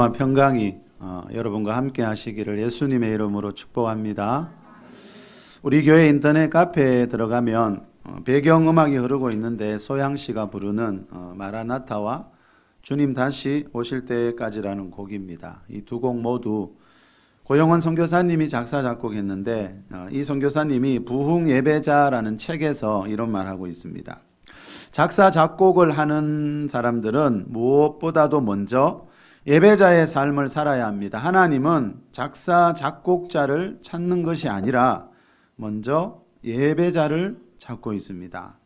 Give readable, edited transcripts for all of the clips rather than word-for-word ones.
은혜와 평강이 여러분과 함께 하시기를 예수님의 이름으로 축복합니다. 우리 교회 인터넷 카페에 들어가면 배경음악이 흐르고 있는데 소양씨가 부르는 마라나타와 주님 다시 오실 때까지라는 곡입니다. 이 두 곡 모두 고영원 선교사님이 작사 작곡했는데 이 선교사님이 부흥 예배자라는 책에서 이런 말하고 있습니다. 작사 작곡을 하는 사람들은 무엇보다도 먼저 예배자의 삶을 살아야 합니다. 하나님은 작사 작곡자를 찾는 것이 아니라 먼저 예배자를 찾고 있습니다.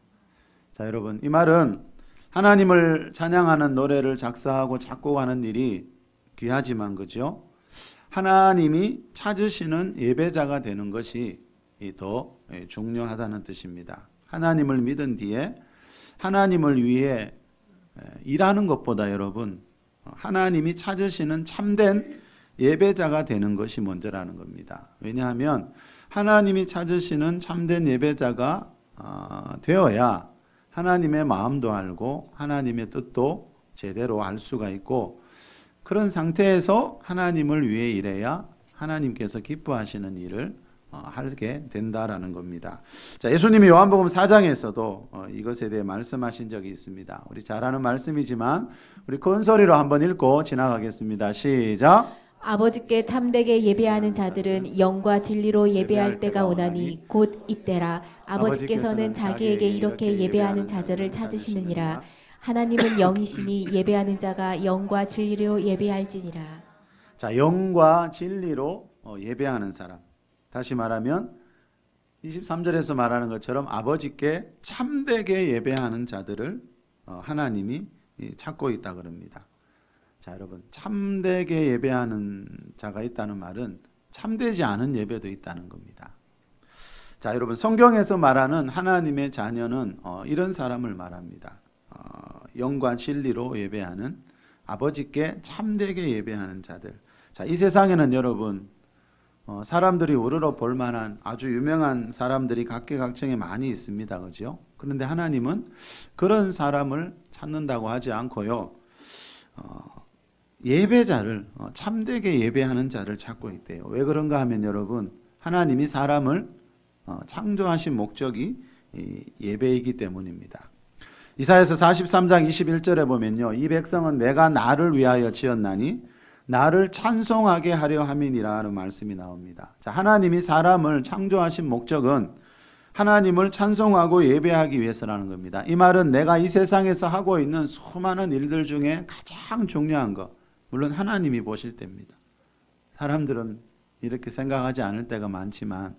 자, 여러분, 이 말은 하나님을 찬양하는 노래를 작사하고 작곡하는 일이 귀하지만 그죠? 하나님이 찾으시는 예배자가 되는 것이 더 중요하다는 뜻입니다. 하나님을 믿은 뒤에 하나님을 위해 일하는 것보다 여러분 하나님이 찾으시는 참된 예배자가 되는 것이 먼저라는 겁니다. 왜냐하면 하나님이 찾으시는 참된 예배자가 되어야 하나님의 마음도 알고 하나님의 뜻도 제대로 알 수가 있고 그런 상태에서 하나님을 위해 일해야 하나님께서 기뻐하시는 일을 하게 된다라는 겁니다. 자, 예수님이 요한복음 4장에서도 이것에 대해 말씀하신 적이 있습니다. 우리 잘 아는 말씀이지만 우리 큰 소리로 한번 읽고 지나가겠습니다. 시작. 아버지께 참되게 예배하는 자들은 영과 진리로 예배할 때가 오나니 곧 이때라. 아버지께서는 자기에게 이렇게 예배하는 자들을 찾으시느니라. 하나님은 영이시니 예배하는 자가 영과 진리로 예배할지니라. 자, 영과 진리로 예배하는 사람. 다시 말하면 23절에서 말하는 것처럼 아버지께 참되게 예배하는 자들을 하나님이 찾고 있다 그럽니다. 자, 여러분, 참되게 예배하는 자가 있다는 말은 참되지 않은 예배도 있다는 겁니다. 자, 여러분, 성경에서 말하는 하나님의 자녀는 이런 사람을 말합니다. 영과 진리로 예배하는 아버지께 참되게 예배하는 자들. 자, 이 세상에는 여러분 사람들이 우러러 볼 만한 아주 유명한 사람들이 각계각층에 많이 있습니다. 그죠? 그런데 하나님은 그런 사람을 찾는다고 하지 않고요. 예배자를 참되게 예배하는 자를 찾고 있대요. 왜 그런가 하면 여러분 하나님이 사람을 창조하신 목적이 예배이기 때문입니다. 이사야서 43장 21절에 보면요. 이 백성은 내가 나를 위하여 지었나니 나를 찬송하게 하려 함이니라는 말씀이 나옵니다. 자, 하나님이 사람을 창조하신 목적은 하나님을 찬송하고 예배하기 위해서라는 겁니다. 이 말은 내가 이 세상에서 하고 있는 수많은 일들 중에 가장 중요한 것, 물론 하나님이 보실 때입니다. 사람들은 이렇게 생각하지 않을 때가 많지만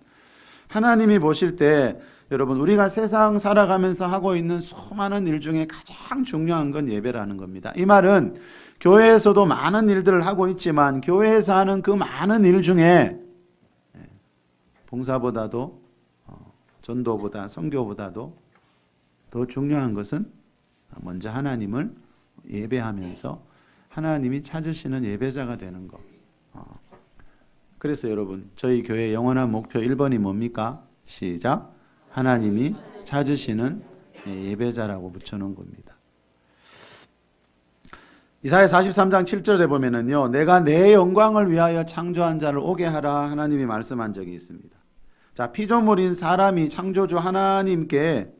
하나님이 보실 때 여러분 우리가 세상 살아가면서 하고 있는 수많은 일 중에 가장 중요한 건 예배라는 겁니다. 이 말은 교회에서도 많은 일들을 하고 있지만 교회에서 하는 그 많은 일 중에 봉사보다도 전도보다 선교보다도 더 중요한 것은 먼저 하나님을 예배하면서 하나님이 찾으시는 예배자가 되는 것. 그래서 여러분 저희 교회 영원한 목표 1번이 뭡니까? 시작. 하나님이 찾으시는 예배자라고 붙여놓은 겁니다. 이사야 43장 7절에 보면은요, 내가 내 영광을 위하여 창조한 자를 오게 하라 하나님이 말씀한 적이 있습니다. 자, 피조물인 사람이 창조주 하나님께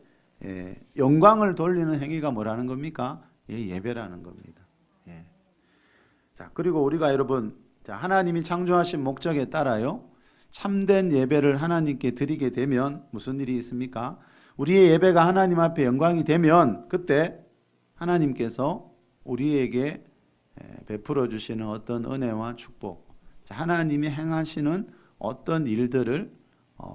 영광을 돌리는 행위가 뭐라는 겁니까? 예배라는 겁니다. 자, 그리고 우리가 여러분, 자, 하나님이 창조하신 목적에 따라요, 참된 예배를 하나님께 드리게 되면 무슨 일이 있습니까? 우리의 예배가 하나님 앞에 영광이 되면 그때 하나님께서 우리에게 베풀어 주시는 어떤 은혜와 축복, 하나님이 행하시는 어떤 일들을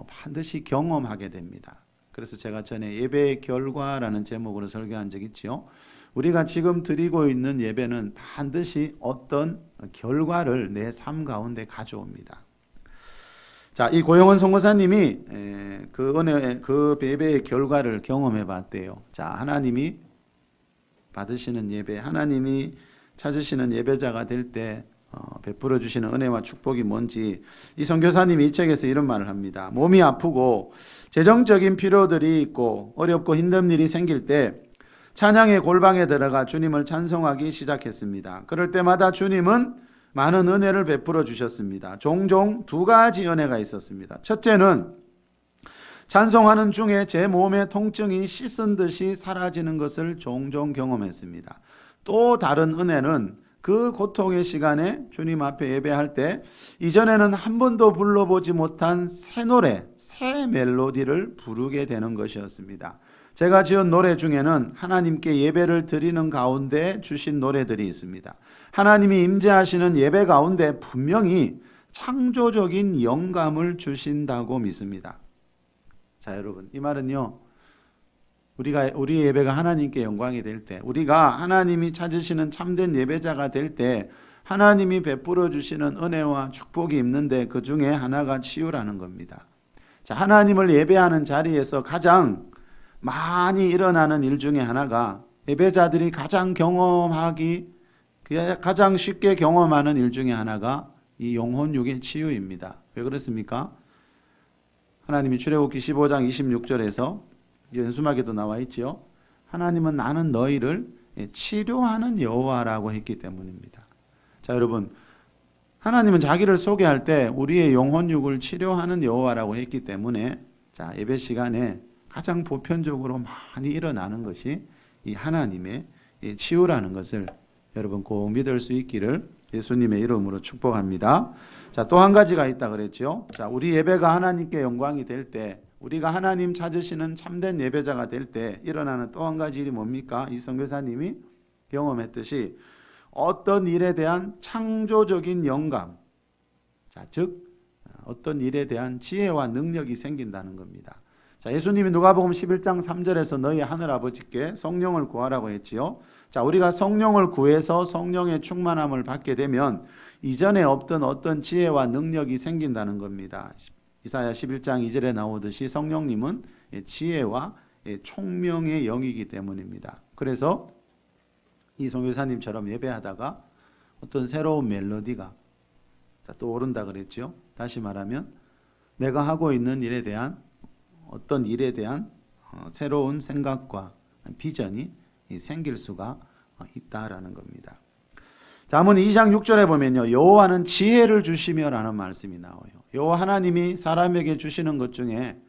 반드시 경험하게 됩니다. 그래서 제가 전에 예배의 결과라는 제목으로 설교한 적 있지요. 우리가 지금 드리고 있는 예배는 반드시 어떤 결과를 내 삶 가운데 가져옵니다. 자, 이 고영원 선교사님이 그 은혜, 그 예배의 결과를 경험해 봤대요. 자, 하나님이 받으시는 예배, 하나님이 찾으시는 예배자가 될 때 베풀어 주시는 은혜와 축복이 뭔지 이 선교사님이 이 책에서 이런 말을 합니다. 몸이 아프고 재정적인 필요들이 있고 어렵고 힘든 일이 생길 때 찬양의 골방에 들어가 주님을 찬송하기 시작했습니다. 그럴 때마다 주님은 많은 은혜를 베풀어 주셨습니다. 종종 두 가지 은혜가 있었습니다. 첫째는 찬송하는 중에 제 몸의 통증이 씻은 듯이 사라지는 것을 종종 경험했습니다. 또 다른 은혜는 그 고통의 시간에 주님 앞에 예배할 때 이전에는 한 번도 불러보지 못한 새 노래, 새 멜로디를 부르게 되는 것이었습니다. 제가 지은 노래 중에는 하나님께 예배를 드리는 가운데 주신 노래들이 있습니다. 하나님이 임재하시는 예배 가운데 분명히 창조적인 영감을 주신다고 믿습니다. 자, 여러분, 이 말은요, 우리 예배가 하나님께 영광이 될 때, 우리가 하나님이 찾으시는 참된 예배자가 될 때 하나님이 베풀어 주시는 은혜와 축복이 있는데 그 중에 하나가 치유라는 겁니다. 자, 하나님을 예배하는 자리에서 가장 많이 일어나는 일 중에 하나가 예배자들이 가장 쉽게 경험하는 일 중에 하나가 이 영혼육의 치유입니다. 왜 그렇습니까? 하나님이 출애굽기 15장 26절에서 연수막에도 나와 있지요. 하나님은 나는 너희를 치료하는 여호와라고 했기 때문입니다. 자, 여러분, 하나님은 자기를 소개할 때 우리의 영혼육을 치료하는 여호와라고 했기 때문에 자, 예배 시간에 가장 보편적으로 많이 일어나는 것이 이 하나님의 치유라는 것을 여러분 꼭 믿을 수 있기를 예수님의 이름으로 축복합니다. 자, 또 한 가지가 있다 그랬죠. 자, 우리 예배가 하나님께 영광이 될 때, 우리가 하나님 찾으시는 참된 예배자가 될 때 일어나는 또 한 가지 일이 뭡니까? 이 선교사님이 경험했듯이 어떤 일에 대한 창조적인 영감, 자, 즉 어떤 일에 대한 지혜와 능력이 생긴다는 겁니다. 자, 예수님이 누가복음 11장 3절에서 너희 하늘 아버지께 성령을 구하라고 했지요. 자, 우리가 성령을 구해서 성령의 충만함을 받게 되면 이전에 없던 어떤 지혜와 능력이 생긴다는 겁니다. 이사야 11장 2절에 나오듯이 성령님은 지혜와 총명의 영이기 때문입니다. 그래서 이 선교사님처럼 예배하다가 어떤 새로운 멜로디가 떠오른다 그랬죠. 다시 말하면 내가 하고 있는 일에 대한 어떤 일에 대한 새로운 생각과 비전이 생길 수가 있다라는 겁니다. 잠언 2장 6절에 보면요, 여호와는 지혜를 주시며라는 말씀이 나와요. 여호와 하나님이 사람에게 주시는 것 중에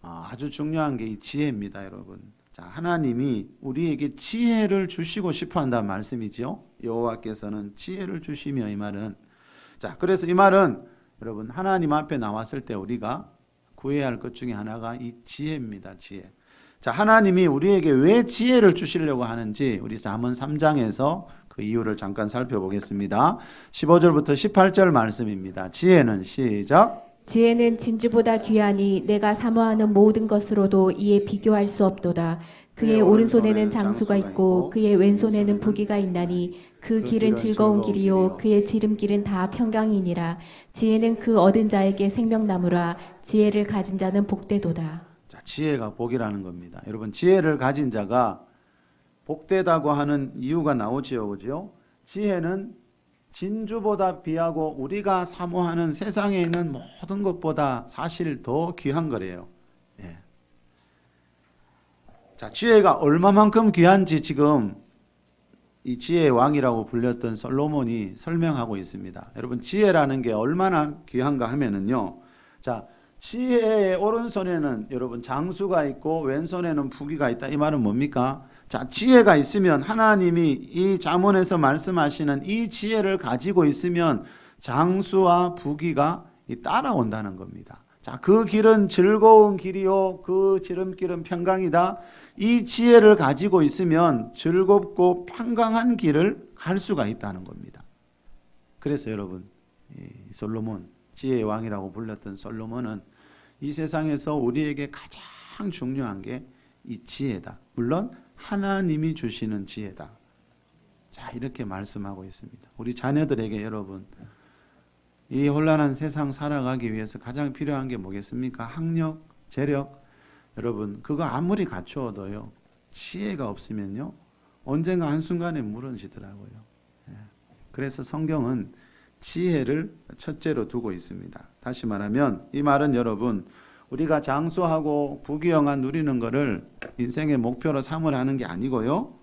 아주 중요한 게 이 지혜입니다, 여러분. 자, 하나님이 우리에게 지혜를 주시고 싶어 한다는 말씀이죠. 여호와께서는 지혜를 주시며, 이 말은, 자, 그래서 이 말은 여러분 하나님 앞에 나왔을 때 우리가 구해야 할 것 중에 하나가 이 지혜입니다. 지혜. 자, 하나님이 우리에게 왜 지혜를 주시려고 하는지 우리 잠언 3장에서 그 이유를 잠깐 살펴보겠습니다. 15절부터 18절 말씀입니다. 지혜는 시작. 지혜는 진주보다 귀하니 내가 사모하는 모든 것으로도 이에 비교할 수 없도다. 그의 오른손에는 장수가 있고 그의 왼손에는 부귀가 있나니 그 길은 즐거운 길이요 그의 지름길은 다 평강이니라. 지혜는 그 얻은 자에게 생명나무라. 지혜를 가진 자는 복되도다. 자, 지혜가 복이라는 겁니다. 여러분, 지혜를 가진 자가 복되다고 하는 이유가 나오지요, 그죠? 지혜는 진주보다 귀하고 우리가 사모하는 세상에 있는 모든 것보다 사실 더 귀한 거래요. 예. 자, 지혜가 얼마만큼 귀한지 지금 이 지혜의 왕이라고 불렸던 솔로몬이 설명하고 있습니다. 여러분, 지혜라는 게 얼마나 귀한가 하면은요. 자, 지혜의 오른손에는 여러분 장수가 있고 왼손에는 부귀가 있다. 이 말은 뭡니까? 자, 지혜가 있으면 하나님이 이 잠언에서 말씀하시는 이 지혜를 가지고 있으면 장수와 부귀가 따라온다는 겁니다. 자, 그 길은 즐거운 길이요 그 지름길은 평강이다. 이 지혜를 가지고 있으면 즐겁고 평강한 길을 갈 수가 있다는 겁니다. 그래서 여러분, 솔로몬, 지혜의 왕이라고 불렸던 솔로몬은 이 세상에서 우리에게 가장 중요한 게 이 지혜다. 물론 하나님이 주시는 지혜다. 자, 이렇게 말씀하고 있습니다. 우리 자녀들에게 여러분, 이 혼란한 세상 살아가기 위해서 가장 필요한 게 뭐겠습니까? 학력, 재력. 여러분, 그거 아무리 갖추어도요, 지혜가 없으면요, 언젠가 한순간에 무너지더라고요. 그래서 성경은 지혜를 첫째로 두고 있습니다. 다시 말하면 이 말은 여러분, 우리가 장수하고 부귀영화 누리는 것을 인생의 목표로 삼으라는 게 아니고요.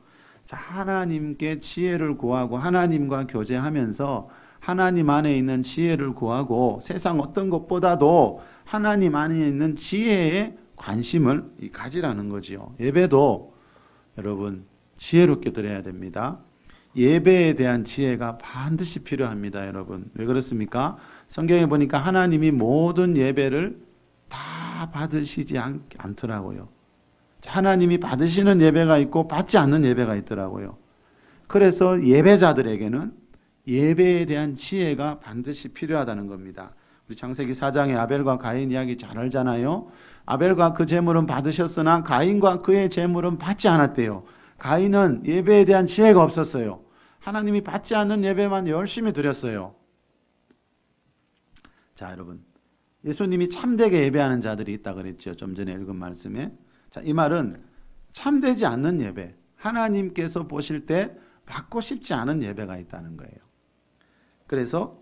자, 하나님께 지혜를 구하고 하나님과 교제하면서 하나님 안에 있는 지혜를 구하고 세상 어떤 것보다도 하나님 안에 있는 지혜에 관심을 가지라는 거지요. 예배도 여러분 지혜롭게 드려야 됩니다. 예배에 대한 지혜가 반드시 필요합니다, 여러분. 왜 그렇습니까? 성경에 보니까 하나님이 모든 예배를 다 받으시지 않더라고요. 하나님이 받으시는 예배가 있고 받지 않는 예배가 있더라고요. 그래서 예배자들에게는 예배에 대한 지혜가 반드시 필요하다는 겁니다. 우리 창세기 4장의 아벨과 가인 이야기 잘 알잖아요. 아벨과 그 제물은 받으셨으나 가인과 그의 제물은 받지 않았대요. 가인은 예배에 대한 지혜가 없었어요. 하나님이 받지 않는 예배만 열심히 드렸어요. 자, 여러분, 예수님이 참되게 예배하는 자들이 있다 그랬죠. 좀 전에 읽은 말씀에. 자, 이 말은 참되지 않는 예배, 하나님께서 보실 때 받고 싶지 않은 예배가 있다는 거예요. 그래서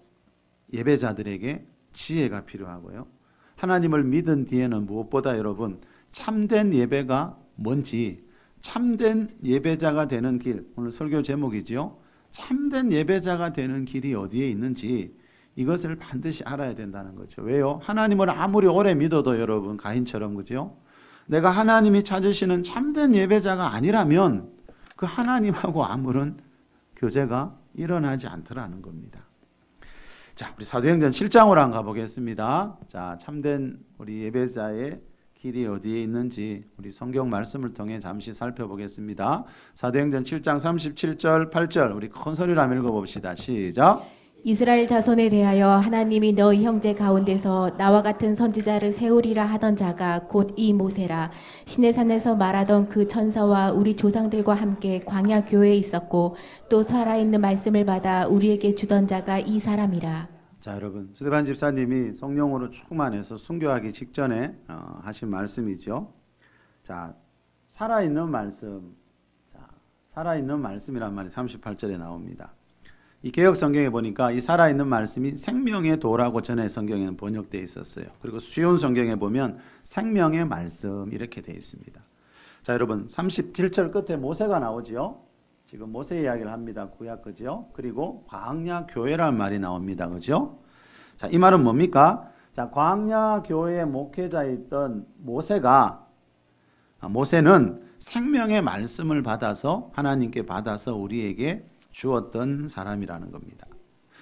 예배자들에게 지혜가 필요하고요. 하나님을 믿은 뒤에는 무엇보다 여러분 참된 예배가 뭔지, 참된 예배자가 되는 길, 오늘 설교 제목이지요. 참된 예배자가 되는 길이 어디에 있는지 이것을 반드시 알아야 된다는 거죠. 왜요? 하나님을 아무리 오래 믿어도 여러분 가인처럼 그죠? 내가 하나님이 찾으시는 참된 예배자가 아니라면 그 하나님하고 아무런 교제가 일어나지 않더라는 겁니다. 자, 우리 사도행전 7장으로 한번 가보겠습니다. 자, 참된 우리 예배자의 길이 어디에 있는지 우리 성경 말씀을 통해 잠시 살펴보겠습니다. 사도행전 7장 37절 8절 우리 큰 소리로 한번 읽어봅시다. 시작. 이스라엘 자손에 대하여 하나님이 너희 형제 가운데서 나와 같은 선지자를 세우리라 하던 자가 곧 이 모세라. 시내산에서 말하던 그 천사와 우리 조상들과 함께 광야 교회에 있었고 또 살아있는 말씀을 받아 우리에게 주던 자가 이 사람이라. 자, 여러분, 스데반 집사님이 성령으로 충만해서 순교하기 직전에 하신 말씀이죠. 자, 살아있는 말씀. 자, 살아있는 말씀이란 말이 38절에 나옵니다. 이 개역 성경에 보니까 이 살아있는 말씀이 생명의 도라고 전에 성경에는 번역되어 있었어요. 그리고 수yon 성경에 보면 생명의 말씀 이렇게 되어 있습니다. 자, 여러분, 37절 끝에 모세가 나오지요. 지금 모세 이야기를 합니다. 구약 그죠? 그리고 광야 교회라는 말이 나옵니다. 그죠? 자, 이 말은 뭡니까? 자, 광야 교회의 목회자였던 모세는 생명의 말씀을 받아서 하나님께 받아서 우리에게 주었던 사람이라는 겁니다.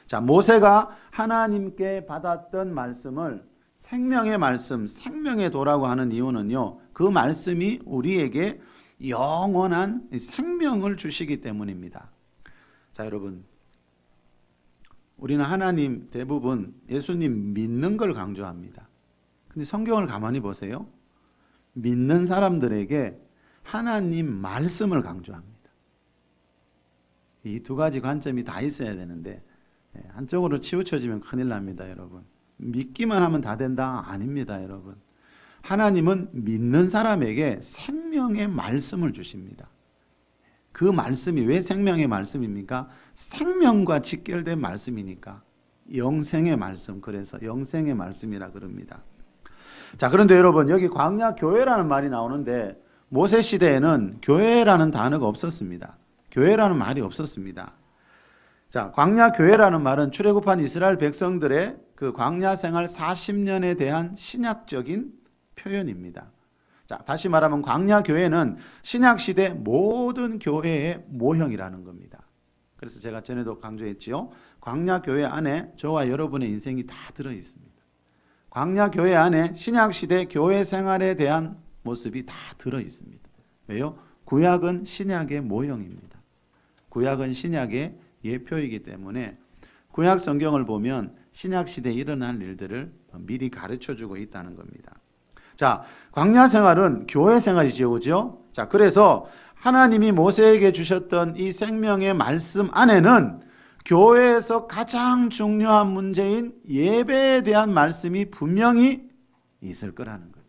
자, 모세가 하나님께 받았던 말씀을 생명의 말씀, 생명의 도라고 하는 이유는요. 그 말씀이 우리에게 영원한 생명을 주시기 때문입니다. 자, 여러분, 우리는 하나님 대부분 예수님 믿는 걸 강조합니다. 근데 성경을 가만히 보세요. 믿는 사람들에게 하나님 말씀을 강조합니다. 이 두 가지 관점이 다 있어야 되는데 한쪽으로 치우쳐지면 큰일 납니다, 여러분. 믿기만 하면 다 된다? 아닙니다, 여러분. 하나님은 믿는 사람에게 생명의 말씀을 주십니다. 그 말씀이 왜 생명의 말씀입니까? 생명과 직결된 말씀이니까 영생의 말씀, 그래서 영생의 말씀이라 그럽니다. 자, 그런데 여러분 여기 광야 교회라는 말이 나오는데 모세 시대에는 교회라는 단어가 없었습니다. 교회라는 말이 없었습니다. 자, 광야 교회라는 말은 출애굽한 이스라엘 백성들의 그 광야 생활 40년에 대한 신약적인 표현입니다. 자, 다시 말하면 광야 교회는 신약 시대 모든 교회의 모형이라는 겁니다. 그래서 제가 전에도 강조했지요. 광야 교회 안에 저와 여러분의 인생이 다 들어 있습니다. 광야 교회 안에 신약 시대 교회 생활에 대한 모습이 다 들어 있습니다. 왜요? 구약은 신약의 모형입니다. 구약은 신약의 예표이기 때문에 구약 성경을 보면 신약 시대에 일어날 일들을 미리 가르쳐 주고 있다는 겁니다. 자, 광야 생활은 교회 생활이지요, 그죠? 자, 그래서 하나님이 모세에게 주셨던 이 생명의 말씀 안에는 교회에서 가장 중요한 문제인 예배에 대한 말씀이 분명히 있을 거라는 거죠.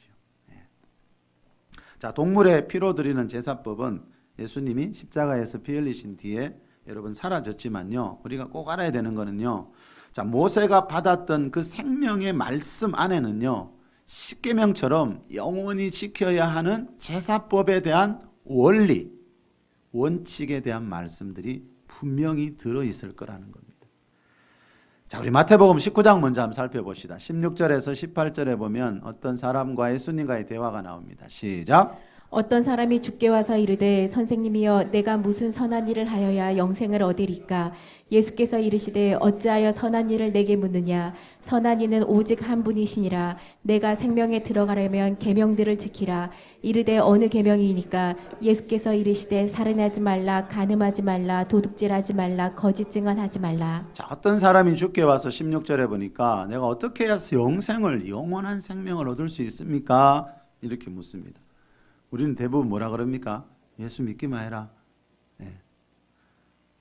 자, 동물의 피로 드리는 제사법은 예수님이 십자가에서 피 흘리신 뒤에 여러분 사라졌지만요. 우리가 꼭 알아야 되는 거는요. 자, 모세가 받았던 그 생명의 말씀 안에는요. 십계명처럼 영원히 지켜야 하는 제사법에 대한 원리, 원칙에 대한 말씀들이 분명히 들어있을 거라는 겁니다. 자, 우리 마태복음 19장 먼저 한번 살펴봅시다. 16절에서 18절에 보면 어떤 사람과 예수님과의 대화가 나옵니다. 시작. 어떤 사람이 주께 와서 이르되 선생님이여 내가 무슨 선한 일을 하여야 영생을 얻으리까? 예수께서 이르시되 어찌하여 선한 일을 내게 묻느냐? 선한 이는 오직 한 분이시니라. 내가 생명에 들어가려면 계명들을 지키라. 이르되 어느 계명이니까? 예수께서 이르시되 살인하지 말라, 간음하지 말라, 도둑질하지 말라, 거짓 증언하지 말라. 자, 어떤 사람이 주께 와서 16절에 보니까 내가 어떻게 해서 영생을, 영원한 생명을 얻을 수 있습니까? 이렇게 묻습니다. 우리는 대부분 뭐라 그럽니까? 예수 믿기만 해라. 네.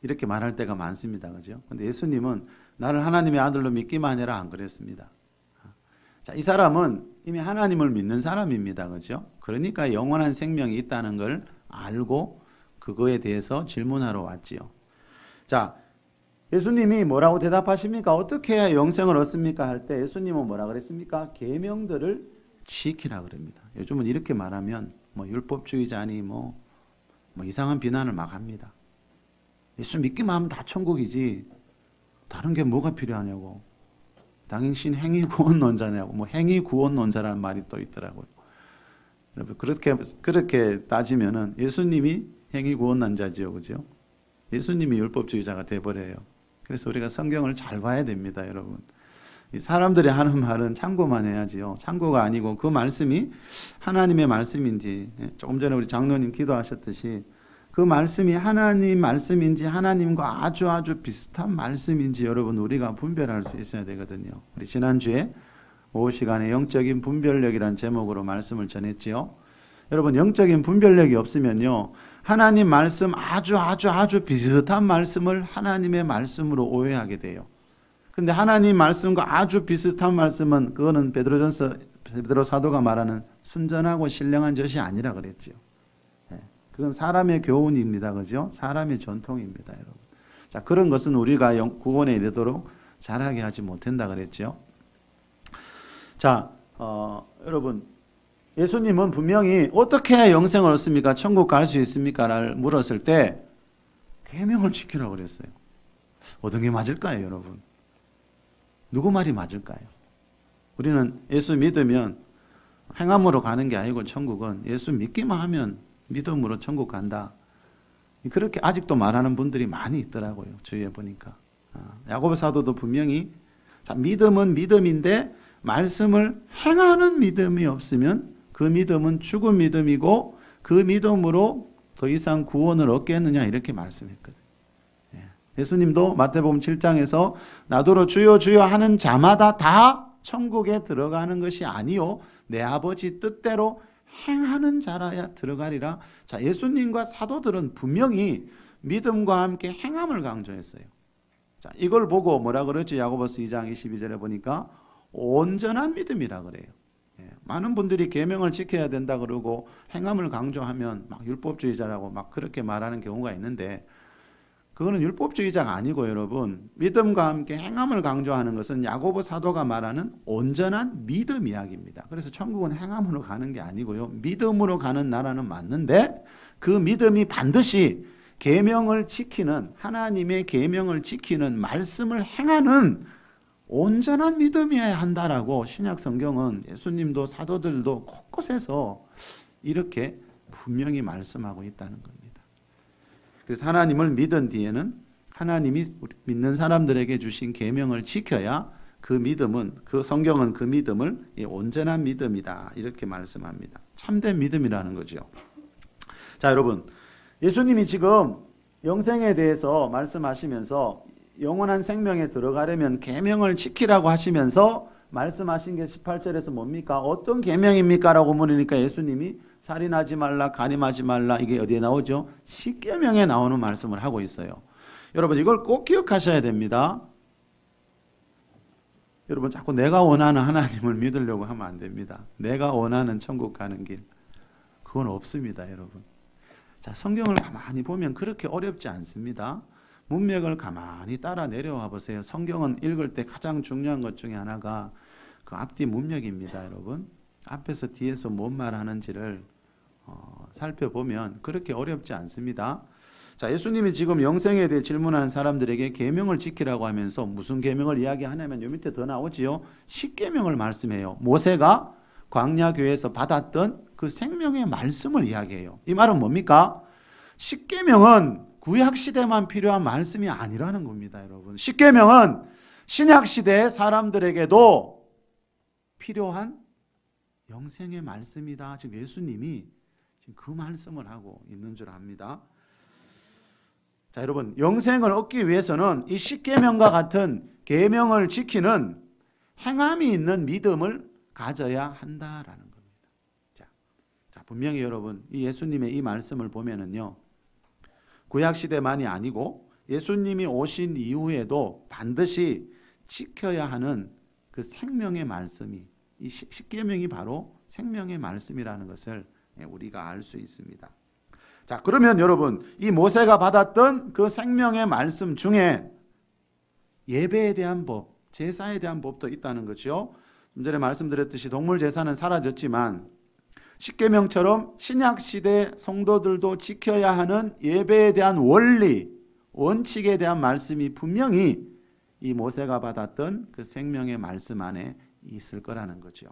이렇게 말할 때가 많습니다. 그죠? 근데 예수님은 나를 하나님의 아들로 믿기만 해라 안 그랬습니다. 자, 이 사람은 이미 하나님을 믿는 사람입니다. 그죠? 그러니까 영원한 생명이 있다는 걸 알고 그거에 대해서 질문하러 왔지요. 자, 예수님이 뭐라고 대답하십니까? 어떻게 해야 영생을 얻습니까? 할 때 예수님은 뭐라 그랬습니까? 계명들을 지키라 그럽니다. 요즘은 이렇게 말하면 뭐 율법주의자니 뭐 이상한 비난을 막 합니다. 예수 믿기만 하면 다 천국이지 다른 게 뭐가 필요하냐고. 당신 행위구원론자냐고. 뭐 행위구원론자라는 말이 또 있더라고요. 여러분 그렇게 따지면은 예수님이 행위구원론자지요, 그죠? 예수님이 율법주의자가 돼버려요. 그래서 우리가 성경을 잘 봐야 됩니다, 여러분. 사람들이 하는 말은 참고만 해야지요. 참고가 아니고 그 말씀이 하나님의 말씀인지, 조금 전에 우리 장로님 기도하셨듯이 그 말씀이 하나님 말씀인지 하나님과 아주 비슷한 말씀인지 여러분 우리가 분별할 수 있어야 되거든요. 우리 지난주에 오후 시간에 영적인 분별력이라는 제목으로 말씀을 전했지요. 여러분 영적인 분별력이 없으면요, 하나님 말씀 아주 비슷한 말씀을 하나님의 말씀으로 오해하게 돼요. 근데 하나님 말씀과 아주 비슷한 말씀은 그거는 베드로 사도가 말하는 순전하고 신령한 젖이 아니라 그랬죠. 그건 사람의 교훈입니다. 그죠? 사람의 전통입니다, 여러분. 자, 그런 것은 우리가 구원에 이르도록 잘하게 하지 못한다 그랬죠. 자, 여러분 예수님은 분명히 어떻게 해야 영생을 얻습니까? 천국 갈 수 있습니까? 를 물었을 때 계명을 지키라고 그랬어요. 어떤 게 맞을까요, 여러분? 누구 말이 맞을까요? 우리는 예수 믿으면 행함으로 가는 게 아니고 천국은 예수 믿기만 하면 믿음으로 천국 간다. 그렇게 아직도 말하는 분들이 많이 있더라고요. 주위에 보니까. 야고보 사도도 분명히 자, 믿음은 믿음인데 말씀을 행하는 믿음이 없으면 그 믿음은 죽은 믿음이고 그 믿음으로 더 이상 구원을 얻겠느냐 이렇게 말씀했거든요. 예수님도 마태복음 7장에서 나더러 주여 주여 하는 자마다 다 천국에 들어가는 것이 아니요 내 아버지 뜻대로 행하는 자라야 들어가리라. 자, 예수님과 사도들은 분명히 믿음과 함께 행함을 강조했어요. 자, 이걸 보고 뭐라 그러지? 야고보서 2장 22절에 보니까 온전한 믿음이라 그래요. 많은 분들이 계명을 지켜야 된다 그러고 행함을 강조하면 막 율법주의자라고 막 그렇게 말하는 경우가 있는데 그거는 율법주의자가 아니고 여러분 믿음과 함께 행함을 강조하는 것은 야고보 사도가 말하는 온전한 믿음 이야기입니다. 그래서 천국은 행함으로 가는 게 아니고요. 믿음으로 가는 나라는 맞는데 그 믿음이 반드시 계명을 지키는 하나님의 계명을 지키는 말씀을 행하는 온전한 믿음이어야 한다라고 신약 성경은 예수님도 사도들도 곳곳에서 이렇게 분명히 말씀하고 있다는 겁니다. 그래서 하나님을 믿은 뒤에는 하나님이 믿는 사람들에게 주신 계명을 지켜야 그 믿음은 그 성경은 그 믿음을 온전한 믿음이다 이렇게 말씀합니다. 참된 믿음이라는 거죠. 자, 여러분 예수님이 지금 영생에 대해서 말씀하시면서 영원한 생명에 들어가려면 계명을 지키라고 하시면서 말씀하신 게 18절에서 뭡니까? 어떤 계명입니까? 라고 물으니까 예수님이 살인하지 말라, 간음하지 말라 이게 어디에 나오죠? 십계명에 나오는 말씀을 하고 있어요. 여러분 이걸 꼭 기억하셔야 됩니다. 여러분 자꾸 내가 원하는 하나님을 믿으려고 하면 안 됩니다. 내가 원하는 천국 가는 길 그건 없습니다, 여러분. 자, 성경을 가만히 보면 그렇게 어렵지 않습니다. 문맥을 가만히 따라 내려와 보세요. 성경은 읽을 때 가장 중요한 것 중에 하나가 그 앞뒤 문맥입니다, 여러분. 앞에서 뒤에서 뭔 말하는지를 살펴보면 그렇게 어렵지 않습니다. 자, 예수님이 지금 영생에 대해 질문하는 사람들에게 계명을 지키라고 하면서 무슨 계명을 이야기하냐면 요 밑에 더 나오지요. 십계명을 말씀해요. 모세가 광야교회에서 받았던 그 생명의 말씀을 이야기해요. 이 말은 뭡니까? 십계명은 구약 시대만 필요한 말씀이 아니라는 겁니다, 여러분. 십계명은 신약 시대 사람들에게도 필요한 영생의 말씀이다. 지금 예수님이 지금 그 말씀을 하고 있는 줄 압니다. 자, 여러분, 영생을 얻기 위해서는 이 십계명과 같은 계명을 지키는 행함이 있는 믿음을 가져야 한다라는 겁니다. 자, 분명히 여러분, 이 예수님의 이 말씀을 보면은요, 구약 시대만이 아니고 예수님이 오신 이후에도 반드시 지켜야 하는 그 생명의 말씀이, 이 십계명이 바로 생명의 말씀이라는 것을 우리가 알 수 있습니다. 자, 그러면 여러분, 이 모세가 받았던 그 생명의 말씀 중에 예배에 대한 법, 제사에 대한 법도 있다는 거죠. 좀 전에 말씀드렸듯이 동물 제사는 사라졌지만 십계명처럼 신약 시대 성도들도 지켜야 하는 예배에 대한 원리, 원칙에 대한 말씀이 분명히 이 모세가 받았던 그 생명의 말씀 안에 있을 거라는 거죠.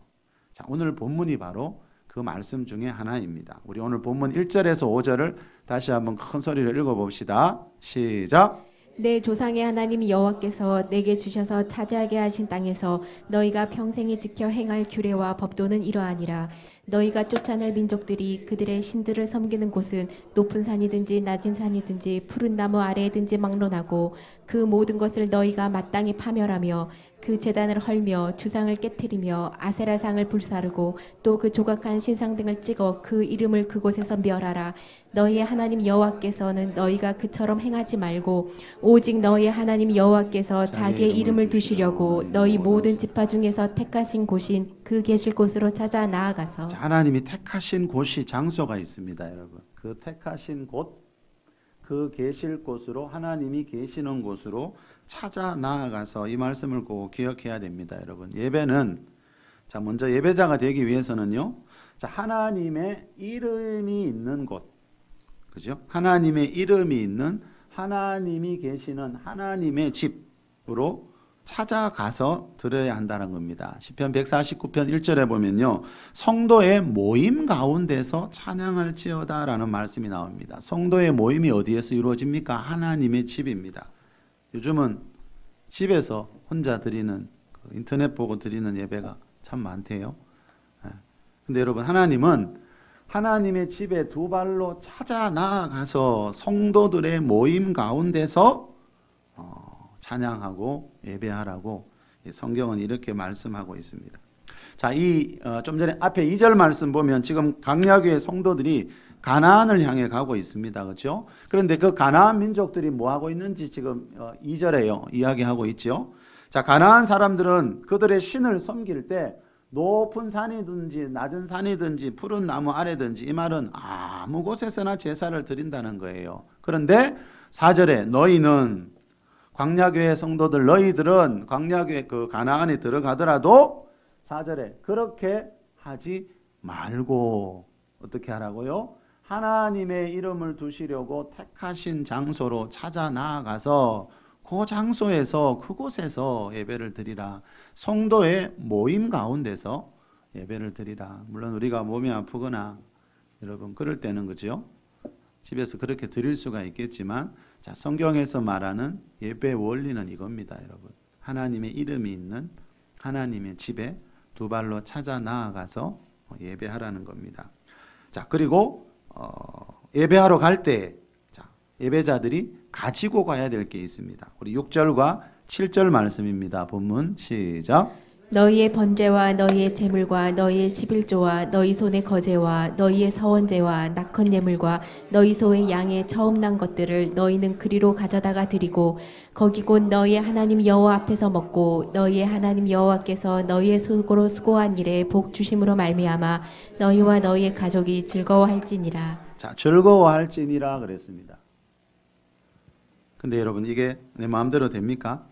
자, 오늘 본문이 바로 그 말씀 중에 하나입니다. 우리 오늘 본문 1절에서 5절을 다시 한번 큰 소리로 읽어봅시다. 시작. 내 조상의 하나님 여호와께서 내게 주셔서 차지하게 하신 땅에서 너희가 평생에 지켜 행할 규례와 법도는 이러하니라. 너희가 쫓아낼 민족들이 그들의 신들을 섬기는 곳은 높은 산이든지 낮은 산이든지 푸른 나무 아래에든지 막론하고 그 모든 것을 너희가 마땅히 파멸하며 그 제단을 헐며 주상을 깨뜨리며 아세라상을 불사르고 또 그 조각한 신상 등을 찍어 그 이름을 그곳에서 멸하라. 너희의 하나님 여호와께서는 너희가 그처럼 행하지 말고 오직 너희의 하나님 여호와께서 자기의 이름을 두시려고 너희 모든 지파 중에서 택하신 곳인 그 계실 곳으로 찾아 나아가서. 자, 하나님이 택하신 곳이 장소가 있습니다, 여러분. 그 택하신 곳, 그 계실 곳으로, 하나님이 계시는 곳으로 찾아 나아가서 이 말씀을 꼭 기억해야 됩니다, 여러분. 예배는, 자, 먼저 예배자가 되기 위해서는요, 자, 하나님의 이름이 있는 곳, 그죠? 하나님의 이름이 있는, 하나님이 계시는 하나님의 집으로 찾아가서 드려야 한다는 겁니다. 시편 149편 1절에 보면요, 성도의 모임 가운데서 찬양할지어다라는 말씀이 나옵니다. 성도의 모임이 어디에서 이루어집니까? 하나님의 집입니다. 요즘은 집에서 혼자 드리는, 인터넷 보고 드리는 예배가 참 많대요. 근데 여러분, 하나님은 하나님의 집에 두 발로 찾아 나아가서 성도들의 모임 가운데서 찬양하고 예배하라고 성경은 이렇게 말씀하고 있습니다. 자, 좀 전에 앞에 2절 말씀 보면 지금 강야교의 성도들이 가나안을 향해 가고 있습니다. 그렇죠? 그런데 그 가나안 민족들이 뭐 하고 있는지 지금 2절에요. 이야기하고 있죠. 자, 가나안 사람들은 그들의 신을 섬길 때 높은 산이든지 낮은 산이든지 푸른 나무 아래든지, 이 말은 아무 곳에서나 제사를 드린다는 거예요. 그런데 4절에 너희는, 광야교회 성도들, 너희들은 광야교회 그 가나안에 들어가더라도 4절에 그렇게 하지 말고 어떻게 하라고요? 하나님의 이름을 두시려고 택하신 장소로 찾아 나아가서 그 장소에서, 그곳에서 예배를 드리라. 성도의 모임 가운데서 예배를 드리라. 물론 우리가 몸이 아프거나 여러분 그럴 때는, 그죠? 집에서 그렇게 드릴 수가 있겠지만, 자, 성경에서 말하는 예배의 원리는 이겁니다, 여러분. 하나님의 이름이 있는 하나님의 집에 두 발로 찾아 나아가서 예배하라는 겁니다. 자, 그리고 예배하러 갈 때, 자, 예배자들이 가지고 가야 될 게 있습니다. 우리 6절과 7절 말씀입니다. 본문 시작. 너희의 번제와 너희의 제물과 너희의 11조와 너희 손의 거제와 너희의 서원제와 낙헌 예물과 너희 소의 양의 처음 난 것들을 너희는 그리로 가져다가 드리고 거기 곧 너희의 하나님 여호와 앞에서 먹고 너희의 하나님 여호와께서 너희의 수고로 수고한 일에 복 주심으로 말미암아 너희와 너희의 가족이 즐거워할지니라. 자, 즐거워할지니라 그랬습니다. 근데 여러분, 이게 내 마음대로 됩니까?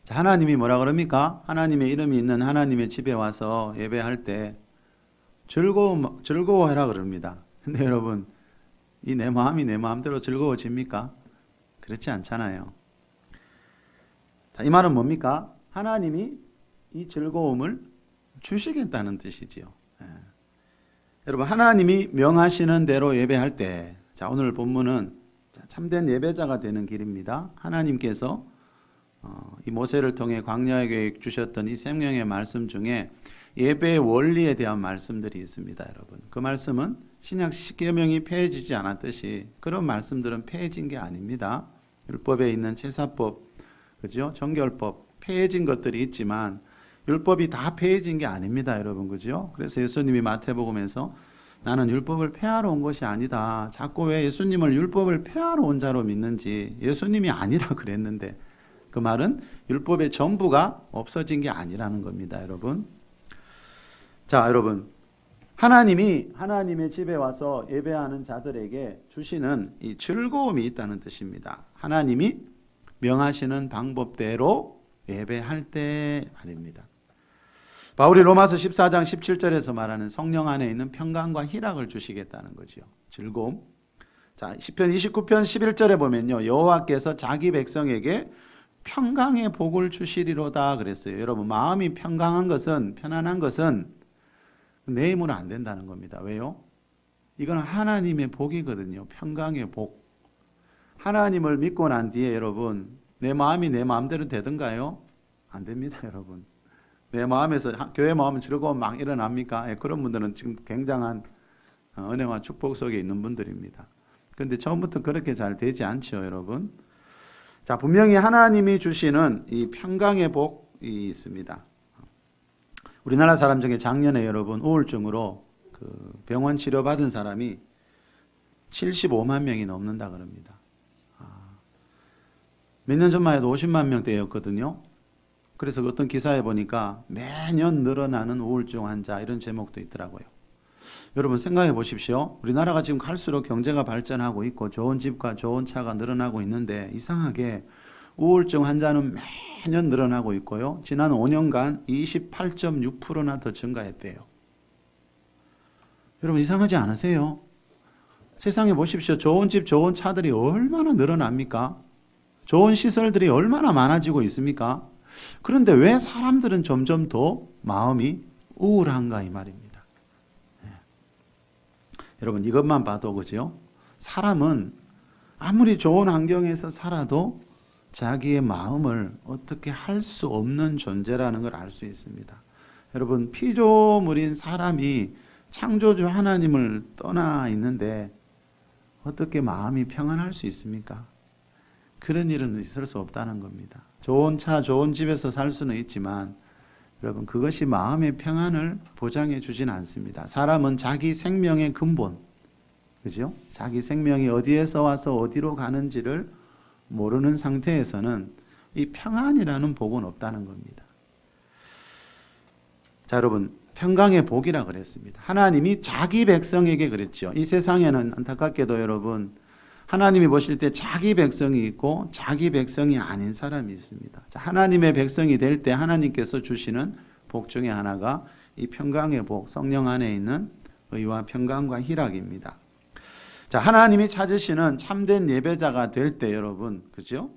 자, 하나님이 뭐라 그럽니까? 하나님의 이름이 있는 하나님의 집에 와서 예배할 때 즐거워해라 그럽니다. 근데 여러분, 이 내 마음이 내 마음대로 즐거워집니까? 그렇지 않잖아요. 자, 이 말은 뭡니까? 하나님이 이 즐거움을 주시겠다는 뜻이지요. 예. 여러분, 하나님이 명하시는 대로 예배할 때, 자, 오늘 본문은 참된 예배자가 되는 길입니다. 하나님께서 이 모세를 통해 광야에게 주셨던 이 생명의 말씀 중에 예배의 원리에 대한 말씀들이 있습니다, 여러분. 그 말씀은 신약 십계명이 폐해지지 않았듯이 그런 말씀들은 폐해진 게 아닙니다. 율법에 있는 제사법, 그죠? 정결법 폐해진 것들이 있지만 율법이 다 폐해진 게 아닙니다, 여러분, 그죠? 그래서 예수님이 마태복음에서 나는 율법을 폐하러 온 것이 아니다. 자꾸 왜 예수님을 율법을 폐하러 온 자로 믿는지. 예수님이 아니라 그랬는데 그 말은 율법의 전부가 없어진 게 아니라는 겁니다, 여러분. 자, 여러분, 하나님이 하나님의 집에 와서 예배하는 자들에게 주시는 이 즐거움이 있다는 뜻입니다. 하나님이 명하시는 방법대로 예배할 때 말입니다. 바울이 로마서 14장 17절에서 말하는 성령 안에 있는 평강과 희락을 주시겠다는 거죠. 즐거움. 자, 시편 29편 11절에 보면요, 여호와께서 자기 백성에게 평강의 복을 주시리로다 그랬어요. 여러분, 마음이 평강한 것은, 편안한 것은 내 힘으로 안 된다는 겁니다. 왜요? 이건 하나님의 복이거든요. 평강의 복. 하나님을 믿고 난 뒤에 여러분, 내 마음이 내 마음대로 되던가요? 안 됩니다, 여러분. 내 마음에서 교회 마음은 즐거움 막 일어납니까? 예, 그런 분들은 지금 굉장한 은혜와 축복 속에 있는 분들입니다. 그런데 처음부터 그렇게 잘 되지 않죠, 여러분. 자, 분명히 하나님이 주시는 이 평강의 복이 있습니다. 우리나라 사람 중에 작년에 여러분 우울증으로 그 병원 치료받은 사람이 75만 명이 넘는다 그럽니다. 몇 년 전만 해도 50만 명대였거든요. 그래서 어떤 기사에 보니까 매년 늘어나는 우울증 환자 이런 제목도 있더라고요. 여러분 생각해 보십시오. 우리나라가 지금 갈수록 경제가 발전하고 있고 좋은 집과 좋은 차가 늘어나고 있는데 이상하게 우울증 환자는 매년 늘어나고 있고요. 지난 5년간 28.6%나 더 증가했대요. 여러분 이상하지 않으세요? 세상에 보십시오. 좋은 집, 좋은 차들이 얼마나 늘어납니까? 좋은 시설들이 얼마나 많아지고 있습니까? 그런데 왜 사람들은 점점 더 마음이 우울한가 이 말입니다. 네. 여러분 이것만 봐도 그죠? 사람은 아무리 좋은 환경에서 살아도 자기의 마음을 어떻게 할 수 없는 존재라는 걸 알 수 있습니다. 여러분 피조물인 사람이 창조주 하나님을 떠나 있는데 어떻게 마음이 평안할 수 있습니까? 그런 일은 있을 수 없다는 겁니다. 좋은 차, 좋은 집에서 살 수는 있지만 여러분 그것이 마음의 평안을 보장해 주진 않습니다. 사람은 자기 생명의 근본, 그죠? 자기 생명이 어디에서 와서 어디로 가는지를 모르는 상태에서는 이 평안이라는 복은 없다는 겁니다. 자, 여러분 평강의 복이라 그랬습니다. 하나님이 자기 백성에게 그랬죠. 이 세상에는 안타깝게도 여러분 하나님이 보실 때 자기 백성이 있고 자기 백성이 아닌 사람이 있습니다. 자, 하나님의 백성이 될 때 하나님께서 주시는 복 중에 하나가 이 평강의 복, 성령 안에 있는 의와 평강과 희락입니다. 자, 하나님이 찾으시는 참된 예배자가 될 때 여러분, 그죠?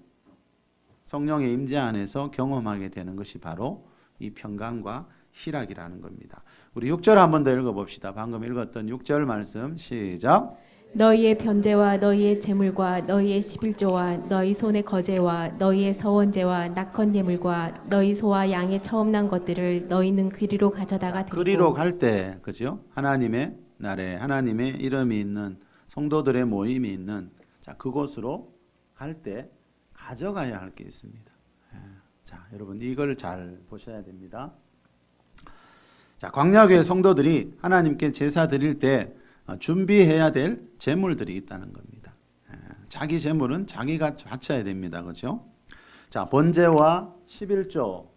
성령의 임재 안에서 경험하게 되는 것이 바로 이 평강과 희락이라는 겁니다. 우리 6절 한 번 더 읽어봅시다. 방금 읽었던 6절 말씀 시작. 너희의 변제와 너희의 제물과 너희의 11조와 너희 손의 거제와 너희의 서원제와 낙헌 예물과 너희 소와 양의 처음 난 것들을 너희는 그리로 가져다가 드리고 그리로 갈 때 그죠? 하나님의 날에 하나님의 이름이 있는 성도들의 모임이 있는 자 그곳으로 갈 때 가져가야 할 게 있습니다. 자 여러분 이걸 잘 보셔야 됩니다. 자 광야교회 성도들이 하나님께 제사 드릴 때 준비해야 될 제물들이 있다는 겁니다. 자기 제물은 자기가 바쳐야 됩니다. 그렇죠? 자, 번제와 11조,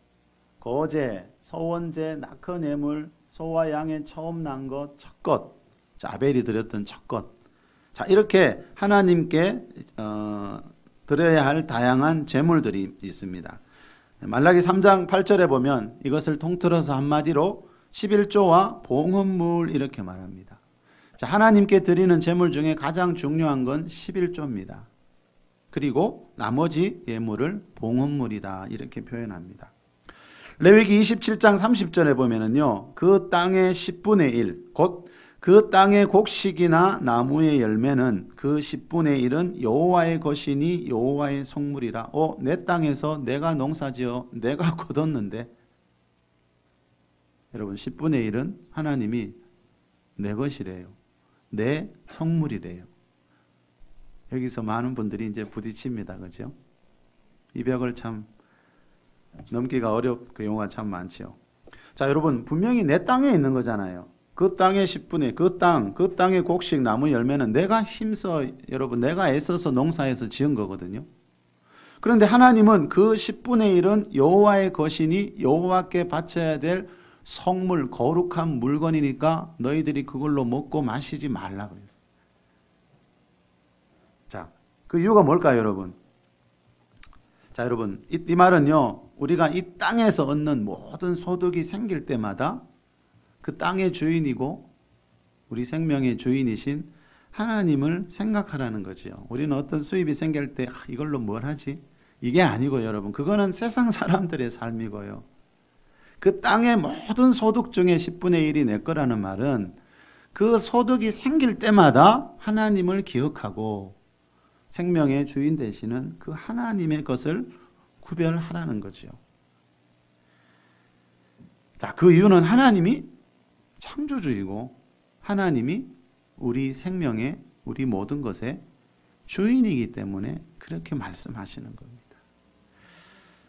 거제, 서원제, 낙헌 예물, 소와 양의 처음 난 것, 첫 것. 자, 아벨이 드렸던 첫 것. 자, 이렇게 하나님께 드려야 할 다양한 제물들이 있습니다. 말라기 3장 8절에 보면 이것을 통틀어서 한마디로 11조와 봉헌물 이렇게 말합니다. 자, 하나님께 드리는 제물 중에 가장 중요한 건 11조입니다. 그리고 나머지 예물을 봉헌물이다 이렇게 표현합니다. 레위기 27장 30절에 보면은요, 그 땅의 10분의 1, 곧 그 땅의 곡식이나 나무의 열매는 그 10분의 1은 여호와의 것이니 여호와의 성물이라. 내 땅에서 내가 농사지어 내가 거뒀는데, 여러분 10분의 1은 하나님이 내 것이래요. 내 성물이래요. 여기서 많은 분들이 이제 부딪힙니다. 그죠? 이 벽을 참 넘기가 어렵고 그 용어가 참 많죠. 자, 여러분 분명히 내 땅에 있는 거잖아요. 그 땅의 10분의 그 땅의 곡식 나무 열매는 내가 힘써 여러분 내가 애써서 농사해서 지은 거거든요. 그런데 하나님은 그 10분의 1은 여호와의 것이니 여호와께 바쳐야 될 성물 거룩한 물건이니까 너희들이 그걸로 먹고 마시지 말라 그래요. 자, 그 이유가 뭘까요, 여러분? 자, 여러분 이 말은요, 우리가 이 땅에서 얻는 모든 소득이 생길 때마다 그 땅의 주인이고 우리 생명의 주인이신 하나님을 생각하라는 거지요. 우리는 어떤 수입이 생길 때 이걸로 뭘 하지? 이게 아니고 여러분, 그거는 세상 사람들의 삶이고요. 그 땅의 모든 소득 중에 10분의 1이 내 거라는 말은 그 소득이 생길 때마다 하나님을 기억하고 생명의 주인 되시는 그 하나님의 것을 구별하라는 거죠. 자, 그 이유는 하나님이 창조주이고 하나님이 우리 생명의 우리 모든 것의 주인이기 때문에 그렇게 말씀하시는 겁니다.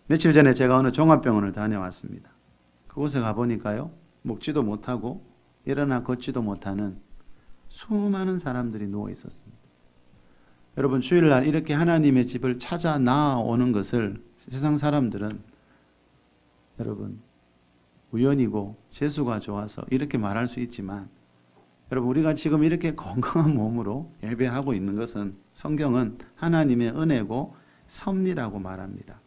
며칠 전에 제가 어느 종합병원을 다녀왔습니다. 그곳에 가보니까요, 먹지도 못하고 일어나 걷지도 못하는 수많은 사람들이 누워 있었습니다. 여러분, 주일날 이렇게 하나님의 집을 찾아 나오는 것을 세상 사람들은 여러분 우연이고 재수가 좋아서 이렇게 말할 수 있지만, 여러분 우리가 지금 이렇게 건강한 몸으로 예배하고 있는 것은 성경은 하나님의 은혜고 섭리라고 말합니다.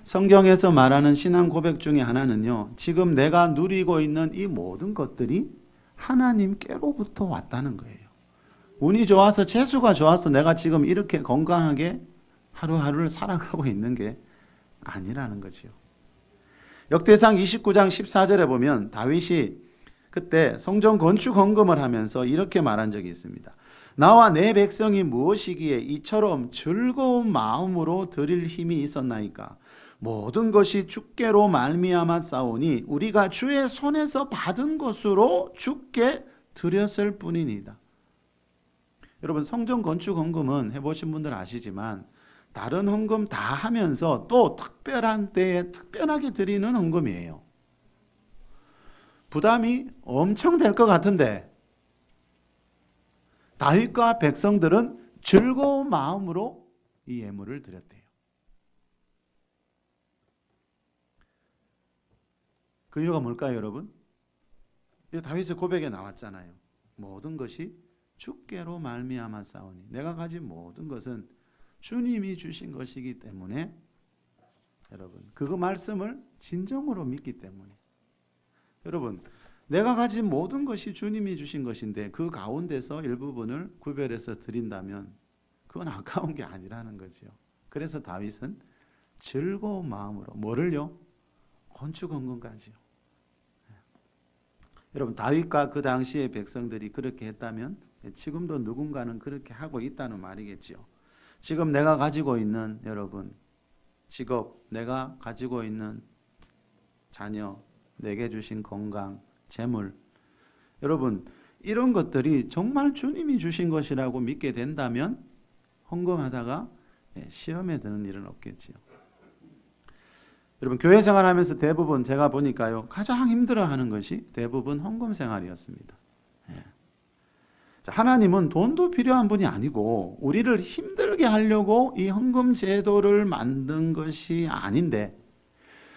성경에서 말하는 신앙 고백 중에 하나는요, 지금 내가 누리고 있는 이 모든 것들이 하나님께로부터 왔다는 거예요. 운이 좋아서 재수가 좋아서 내가 지금 이렇게 건강하게 하루하루를 살아가고 있는 게 아니라는 거죠. 역대상 29장 14절에 보면 다윗이 그때 성전 건축 헌금을 하면서 이렇게 말한 적이 있습니다. 나와 내 백성이 무엇이기에 이처럼 즐거운 마음으로 드릴 힘이 있었나이까? 모든 것이 주께로 말미암아 싸우니 우리가 주의 손에서 받은 것으로 주께 드렸을 뿐이니이다. 여러분, 성전 건축 헌금은 해보신 분들 아시지만 다른 헌금 다 하면서 또 특별한 때에 특별하게 드리는 헌금이에요. 부담이 엄청 될 것 같은데 다윗과 백성들은 즐거운 마음으로 이 예물을 드렸대요. 그 이유가 뭘까요, 여러분? 다윗의 고백에 나왔잖아요. 모든 것이 주께로 말미암아 싸우니, 내가 가진 모든 것은 주님이 주신 것이기 때문에, 여러분 그 말씀을 진정으로 믿기 때문에, 여러분 내가 가진 모든 것이 주님이 주신 것인데 그 가운데서 일부분을 구별해서 드린다면 그건 아까운 게 아니라는 거죠. 그래서 다윗은 즐거운 마음으로 뭐를요? 건축 헌금까지요. 여러분 다윗과 그 당시의 백성들이 그렇게 했다면 지금도 누군가는 그렇게 하고 있다는 말이겠지요. 지금 내가 가지고 있는 여러분 직업, 내가 가지고 있는 자녀, 내게 주신 건강, 재물, 여러분 이런 것들이 정말 주님이 주신 것이라고 믿게 된다면 헌금하다가 시험에 드는 일은 없겠지요. 여러분 교회 생활하면서 대부분 제가 보니까요, 가장 힘들어하는 것이 대부분 헌금 생활이었습니다. 하나님은 돈도 필요한 분이 아니고 우리를 힘들게 하려고 이 헌금 제도를 만든 것이 아닌데,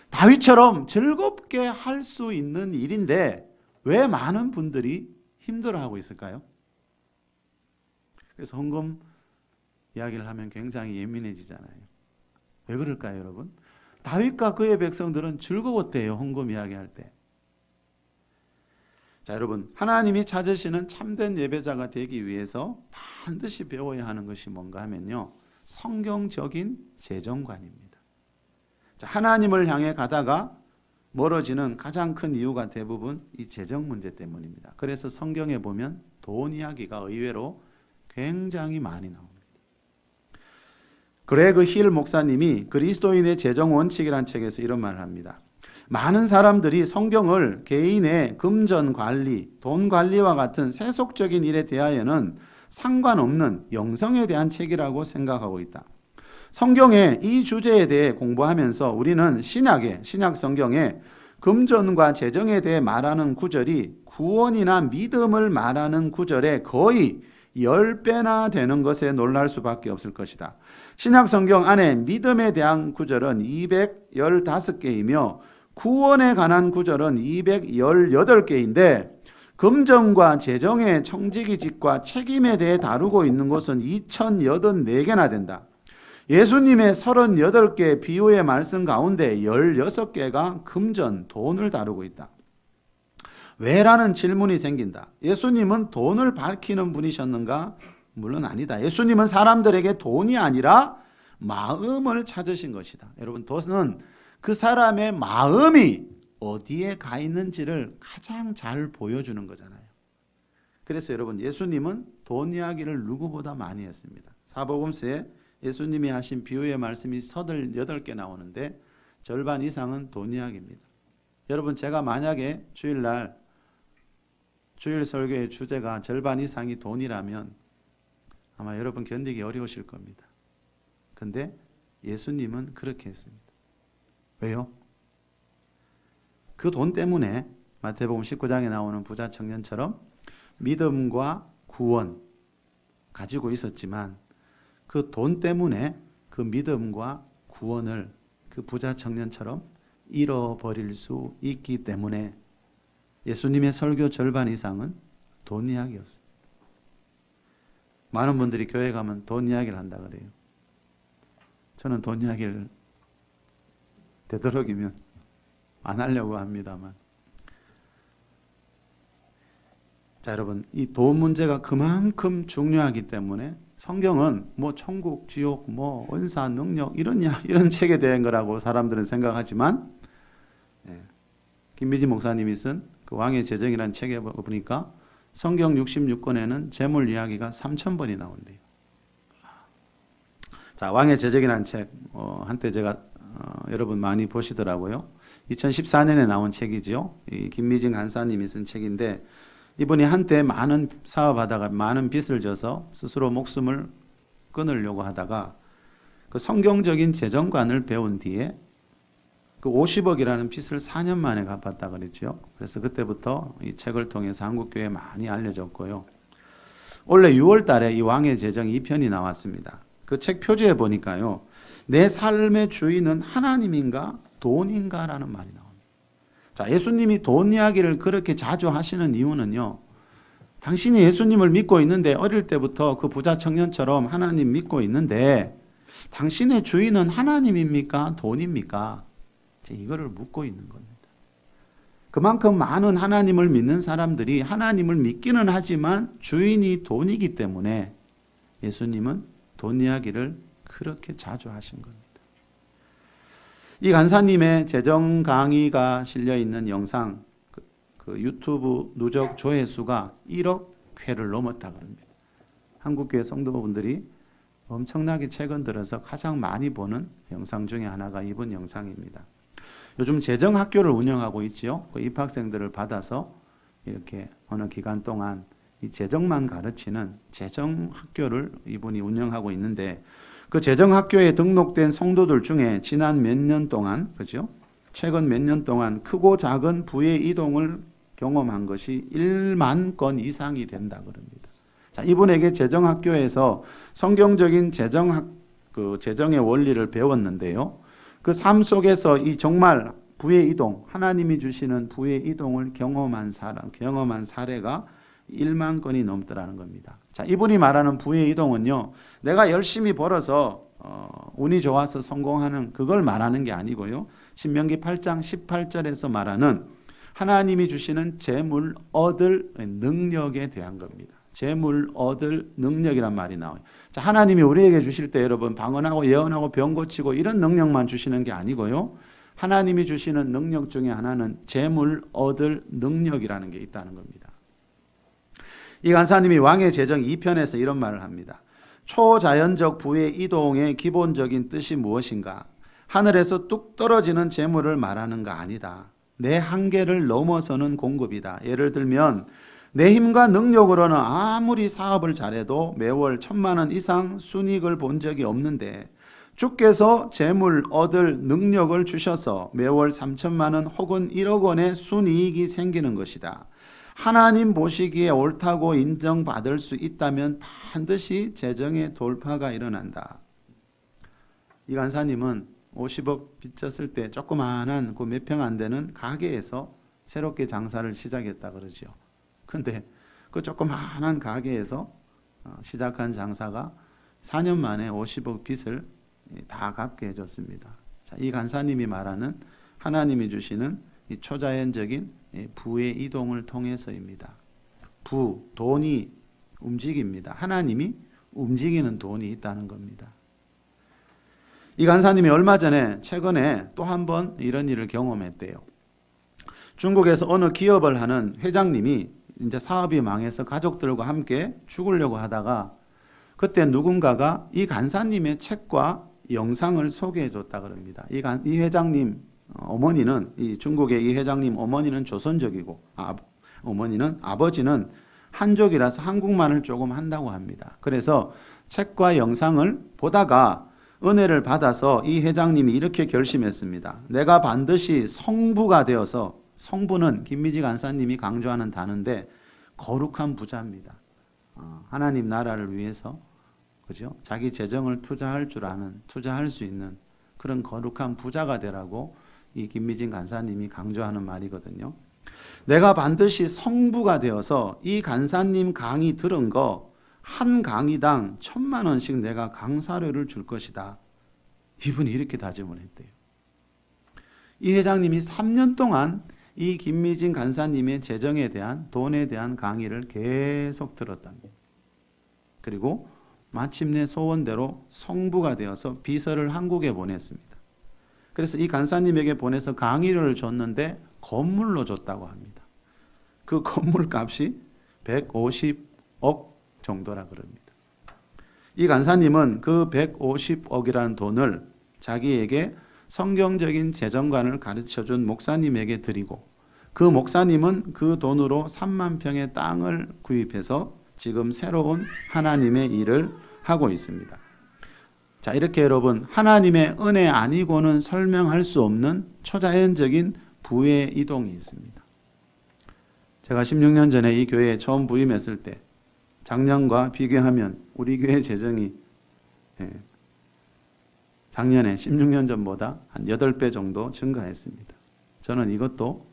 다윗처럼 즐겁게 할 수 있는 일인데 왜 많은 분들이 힘들어하고 있을까요? 그래서 헌금 이야기를 하면 굉장히 예민해지잖아요. 왜 그럴까요, 여러분? 다윗과 그의 백성들은 즐거웠대요, 헌금 이야기할 때. 자, 여러분, 하나님이 찾으시는 참된 예배자가 되기 위해서 반드시 배워야 하는 것이 뭔가 하면요, 성경적인 재정관입니다. 자, 하나님을 향해 가다가 멀어지는 가장 큰 이유가 대부분 이 재정 문제 때문입니다. 그래서 성경에 보면 돈 이야기가 의외로 굉장히 많이 나옵니다. 그레그 힐 목사님이 그리스도인의 재정 원칙이라는 책에서 이런 말을 합니다. 많은 사람들이 성경을 개인의 금전 관리, 돈 관리와 같은 세속적인 일에 대하여는 상관없는 영성에 대한 책이라고 생각하고 있다. 성경의 이 주제에 대해 공부하면서 우리는 신약 성경에 금전과 재정에 대해 말하는 구절이 구원이나 믿음을 말하는 구절에 거의 10배나 되는 것에 놀랄 수밖에 없을 것이다. 신약 성경 안에 믿음에 대한 구절은 215개이며 구원에 관한 구절은 218개인데 금전과 재정의 청지기직과 책임에 대해 다루고 있는 것은 2084개나 된다. 예수님의 38개 비유의 말씀 가운데 16개가 금전, 돈을 다루고 있다. 왜라는 질문이 생긴다. 예수님은 돈을 밝히는 분이셨는가? 물론 아니다. 예수님은 사람들에게 돈이 아니라 마음을 찾으신 것이다. 여러분, 돈은 그 사람의 마음이 어디에 가 있는지를 가장 잘 보여주는 거잖아요. 그래서 여러분, 예수님은 돈 이야기를 누구보다 많이 했습니다. 사복음서에 예수님이 하신 비유의 말씀이 38개 나오는데 절반 이상은 돈 이야기입니다. 여러분, 제가 만약에 주일날 주일 설교의 주제가 절반 이상이 돈이라면 아마 여러분 견디기 어려우실 겁니다. 근데 예수님은 그렇게 했습니다. 왜요? 그 돈 때문에 마태복음 19장에 나오는 부자 청년처럼 믿음과 구원 가지고 있었지만 그 돈 때문에 그 믿음과 구원을 그 부자 청년처럼 잃어버릴 수 있기 때문에 예수님의 설교 절반 이상은 돈 이야기였습니다. 많은 분들이 교회 가면 돈 이야기를 한다 그래요. 저는 돈 이야기를 되도록이면 안 하려고 합니다만. 자, 여러분, 이 돈 문제가 그만큼 중요하기 때문에 성경은 뭐 천국, 지옥, 뭐 은사, 능력 이런 책에 대한 거라고 사람들은 생각하지만 김미지 목사님이 쓴 그 왕의 재정이라는 책에 보니까 성경 66권에는 재물 이야기가 3,000번이 나온대요. 자, 왕의 재정이라는 책 한때 제가 여러분 많이 보시더라고요. 2014년에 나온 책이죠. 이 김미진 간사님이 쓴 책인데 이분이 한때 많은 사업하다가 많은 빚을 져서 스스로 목숨을 끊으려고 하다가 그 성경적인 재정관을 배운 뒤에 그 50억이라는 빚을 4년 만에 갚았다 그랬죠. 그래서 그때부터 이 책을 통해서 한국교회에 많이 알려졌고요. 올해 6월 달에 이 왕의 재정 2편이 나왔습니다. 그 책 표지에 보니까요. 내 삶의 주인은 하나님인가 돈인가라는 말이 나옵니다. 자, 예수님이 돈 이야기를 그렇게 자주 하시는 이유는요. 당신이 예수님을 믿고 있는데 어릴 때부터 그 부자 청년처럼 하나님 믿고 있는데 당신의 주인은 하나님입니까? 돈입니까? 이거를 묻고 있는 겁니다. 그만큼 많은 하나님을 믿는 사람들이 하나님을 믿기는 하지만 주인이 돈이기 때문에 예수님은 돈 이야기를 그렇게 자주 하신 겁니다. 이 간사님의 재정 강의가 실려 있는 영상 그 유튜브 누적 조회수가 1억 회를 넘었다 그럽니다. 한국교회 성도분들이 엄청나게 최근 들어서 가장 많이 보는 영상 중에 하나가 이번 영상입니다. 요즘 재정학교를 운영하고 있지요. 그 입학생들을 받아서 이렇게 어느 기간 동안 이 재정만 가르치는 재정학교를 이분이 운영하고 있는데 그 재정학교에 등록된 성도들 중에 지난 몇 년 동안, 그죠? 최근 몇 년 동안 크고 작은 부의 이동을 경험한 것이 1만 건 이상이 된다 그럽니다. 자, 이분에게 재정학교에서 성경적인 재정의 원리를 배웠는데요. 그 삶 속에서 이 정말 부의 이동, 하나님이 주시는 부의 이동을 경험한 사례가 1만 건이 넘더라는 겁니다. 자, 이분이 말하는 부의 이동은요, 내가 열심히 벌어서 운이 좋아서 성공하는 그걸 말하는 게 아니고요. 신명기 8장 18절에서 말하는 하나님이 주시는 재물 얻을 능력에 대한 겁니다. 재물 얻을 능력이란 말이 나와요. 자, 하나님이 우리에게 주실 때 여러분 방언하고 예언하고 병 고치고 이런 능력만 주시는 게 아니고요. 하나님이 주시는 능력 중에 하나는 재물 얻을 능력이라는 게 있다는 겁니다. 이 간사님이 왕의 재정 2편에서 이런 말을 합니다. 초자연적 부의 이동의 기본적인 뜻이 무엇인가? 하늘에서 뚝 떨어지는 재물을 말하는가 아니다. 내 한계를 넘어서는 공급이다. 예를 들면 내 힘과 능력으로는 아무리 사업을 잘해도 매월 1,000만 원 이상 순이익을 본 적이 없는데 주께서 재물 얻을 능력을 주셔서 매월 3천만 원 혹은 1억 원의 순이익이 생기는 것이다. 하나님 보시기에 옳다고 인정받을 수 있다면 반드시 재정의 돌파가 일어난다. 이 간사님은 50억 빚졌을 때 조그마한 그 몇 평 안 되는 가게에서 새롭게 장사를 시작했다 그러죠. 근데 그 조그마한 가게에서 시작한 장사가 4년 만에 50억 빚을 다 갚게 해줬습니다. 자, 이 간사님이 말하는 하나님이 주시는 이 초자연적인 부의 이동을 통해서입니다. 부, 돈이 움직입니다. 하나님이 움직이는 돈이 있다는 겁니다. 이 간사님이 얼마 전에 최근에 또 한 번 이런 일을 경험했대요. 중국에서 어느 기업을 하는 회장님이 이제 사업이 망해서 가족들과 함께 죽으려고 하다가 그때 누군가가 이 간사님의 책과 영상을 소개해 줬다 그럽니다. 이 회장님 어머니는 이 중국의 이 회장님 어머니는 조선족이고 어머니는 아버지는 한족이라서 한국말을 조금 한다고 합니다. 그래서 책과 영상을 보다가 은혜를 받아서 이 회장님이 이렇게 결심했습니다. 내가 반드시 성부가 되어서, 성부는 김미지 간사님이 강조하는 단어인데 거룩한 부자입니다. 하나님 나라를 위해서 그죠? 자기 재정을 투자할 줄 아는, 투자할 수 있는 그런 거룩한 부자가 되라고 이 김미진 간사님이 강조하는 말이거든요. 내가 반드시 성부가 되어서 이 간사님 강의 들은 거 한 강의당 1,000만 원씩 내가 강사료를 줄 것이다. 이분이 이렇게 다짐을 했대요. 이 회장님이 3년 동안 이 김미진 간사님의 재정에 대한, 돈에 대한 강의를 계속 들었답니다. 그리고 마침내 소원대로 성부가 되어서 비서를 한국에 보냈습니다. 그래서 이 간사님에게 보내서 강의료를 줬는데 건물로 줬다고 합니다. 그 건물 값이 150억 정도라 그럽니다. 이 간사님은 그 150억이라는 돈을 자기에게 성경적인 재정관을 가르쳐준 목사님에게 드리고 그 목사님은 그 돈으로 3만 평의 땅을 구입해서 지금 새로운 하나님의 일을 하고 있습니다. 자, 이렇게 여러분 하나님의 은혜 아니고는 설명할 수 없는 초자연적인 부의 이동이 있습니다. 제가 16년 전에 이 교회에 처음 부임했을 때 작년과 비교하면 우리 교회 재정이 작년에 16년 전보다 한 8배 정도 증가했습니다. 저는 이것도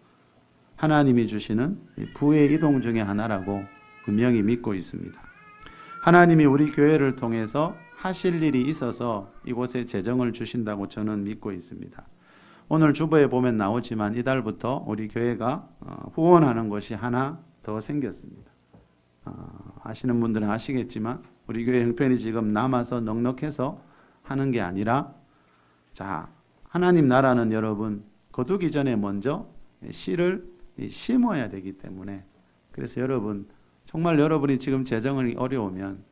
하나님이 주시는 부의 이동 중에 하나라고 분명히 믿고 있습니다. 하나님이 우리 교회를 통해서 하실 일이 있어서 이곳에 재정을 주신다고 저는 믿고 있습니다. 오늘 주보에 보면 나오지만 이달부터 우리 교회가 후원하는 곳이 하나 더 생겼습니다. 아시는 분들은 아시겠지만 우리 교회 형편이 지금 남아서 넉넉해서 하는 게 아니라 자, 하나님 나라는 여러분 거두기 전에 먼저 씨를 심어야 되기 때문에 그래서 여러분 정말 여러분이 지금 재정이 어려우면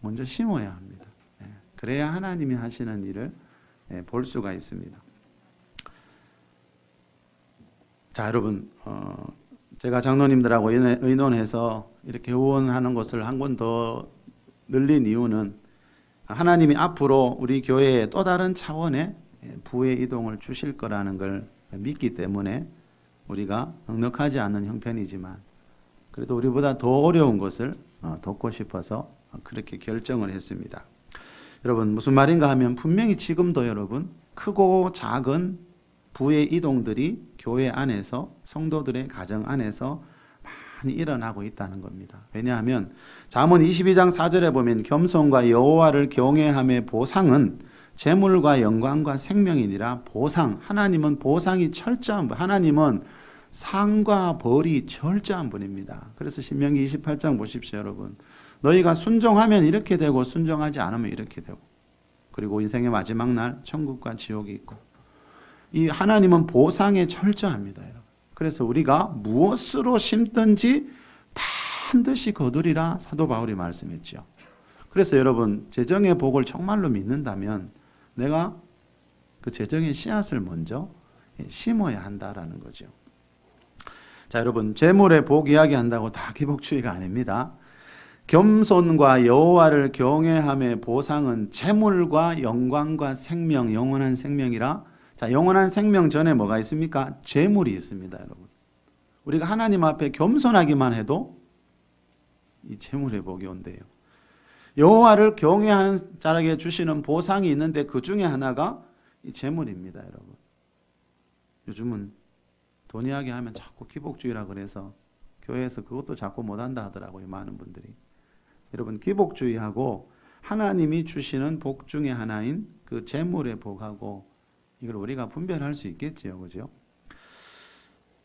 먼저 심어야 합니다. 그래야 하나님이 하시는 일을 볼 수가 있습니다. 자, 여러분 제가 장로님들하고 의논해서 이렇게 후원하는 것을 한 번 더 늘린 이유는 하나님이 앞으로 우리 교회에 또 다른 차원의 부의 이동을 주실 거라는 걸 믿기 때문에 우리가 넉넉하지 않은 형편이지만 그래도 우리보다 더 어려운 것을 돕고 싶어서 그렇게 결정을 했습니다. 여러분 무슨 말인가 하면 분명히 지금도 여러분 크고 작은 부의 이동들이 교회 안에서 성도들의 가정 안에서 많이 일어나고 있다는 겁니다. 왜냐하면 잠언 22장 4절에 보면 겸손과 여호와를 경외함의 보상은 재물과 영광과 생명이니라. 보상, 하나님은 보상이 철저한 분. 하나님은 상과 벌이 철저한 분입니다. 그래서 신명기 28장 보십시오, 여러분. 너희가 순종하면 이렇게 되고 순종하지 않으면 이렇게 되고, 그리고 인생의 마지막 날 천국과 지옥이 있고, 이 하나님은 보상에 철저합니다, 여러분. 그래서 우리가 무엇으로 심든지 반드시 거두리라 사도 바울이 말씀했죠. 그래서 여러분, 재정의 복을 정말로 믿는다면 내가 그 재정의 씨앗을 먼저 심어야 한다라는 거죠. 자, 여러분, 재물의 복 이야기한다고 다 기복주의가 아닙니다. 겸손과 여호와를 경외함의 보상은 재물과 영광과 생명, 영원한 생명이라. 자, 영원한 생명 전에 뭐가 있습니까? 재물이 있습니다, 여러분. 우리가 하나님 앞에 겸손하기만 해도 이 재물의 복이 온대요. 여호와를 경외하는 자에게 주시는 보상이 있는데 그 중에 하나가 이 재물입니다, 여러분. 요즘은 돈 이야기하면 자꾸 기복주의라 그래서 교회에서 그것도 자꾸 못한다 하더라고요, 많은 분들이. 여러분, 기복주의하고 하나님이 주시는 복 중에 하나인 그 재물의 복하고 이걸 우리가 분별할 수 있겠지요, 그죠?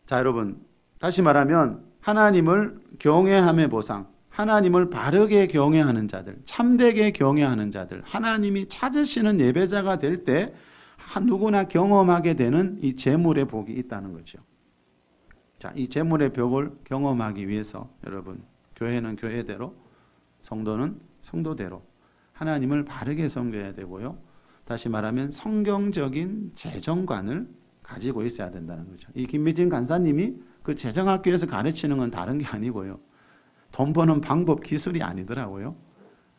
자, 여러분, 다시 말하면 하나님을 경외함의 보상, 하나님을 바르게 경외하는 자들, 참되게 경외하는 자들, 하나님이 찾으시는 예배자가 될 때 누구나 경험하게 되는 이 재물의 복이 있다는 거죠. 자, 이 재물의 복을 경험하기 위해서 여러분, 교회는 교회대로, 성도는 성도대로 하나님을 바르게 섬겨야 되고요. 다시 말하면 성경적인 재정관을 가지고 있어야 된다는 거죠. 이 김미진 간사님이 그 재정학교에서 가르치는 건 다른 게 아니고요. 돈 버는 방법, 기술이 아니더라고요.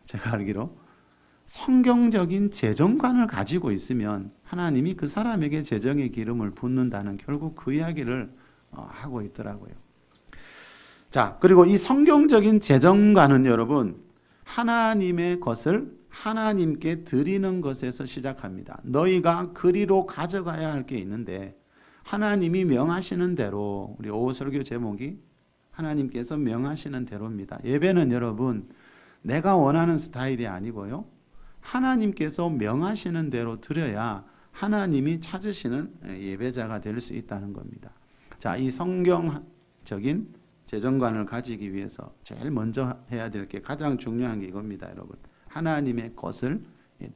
제가 알기로. 성경적인 재정관을 가지고 있으면 하나님이 그 사람에게 재정의 기름을 붓는다는 결국 그 이야기를 하고 있더라고요. 자, 그리고 이 성경적인 재정관은 여러분, 하나님의 것을 하나님께 드리는 것에서 시작합니다. 너희가 그리로 가져가야 할 게 있는데 하나님이 명하시는 대로, 우리 오후 설교 제목이 하나님께서 명하시는 대로입니다. 예배는 여러분, 내가 원하는 스타일이 아니고요. 하나님께서 명하시는 대로 드려야 하나님이 찾으시는 예배자가 될 수 있다는 겁니다. 자, 이 성경적인 재정관을 가지기 위해서 제일 먼저 해야 될 게 가장 중요한 게 이겁니다, 여러분. 하나님의 것을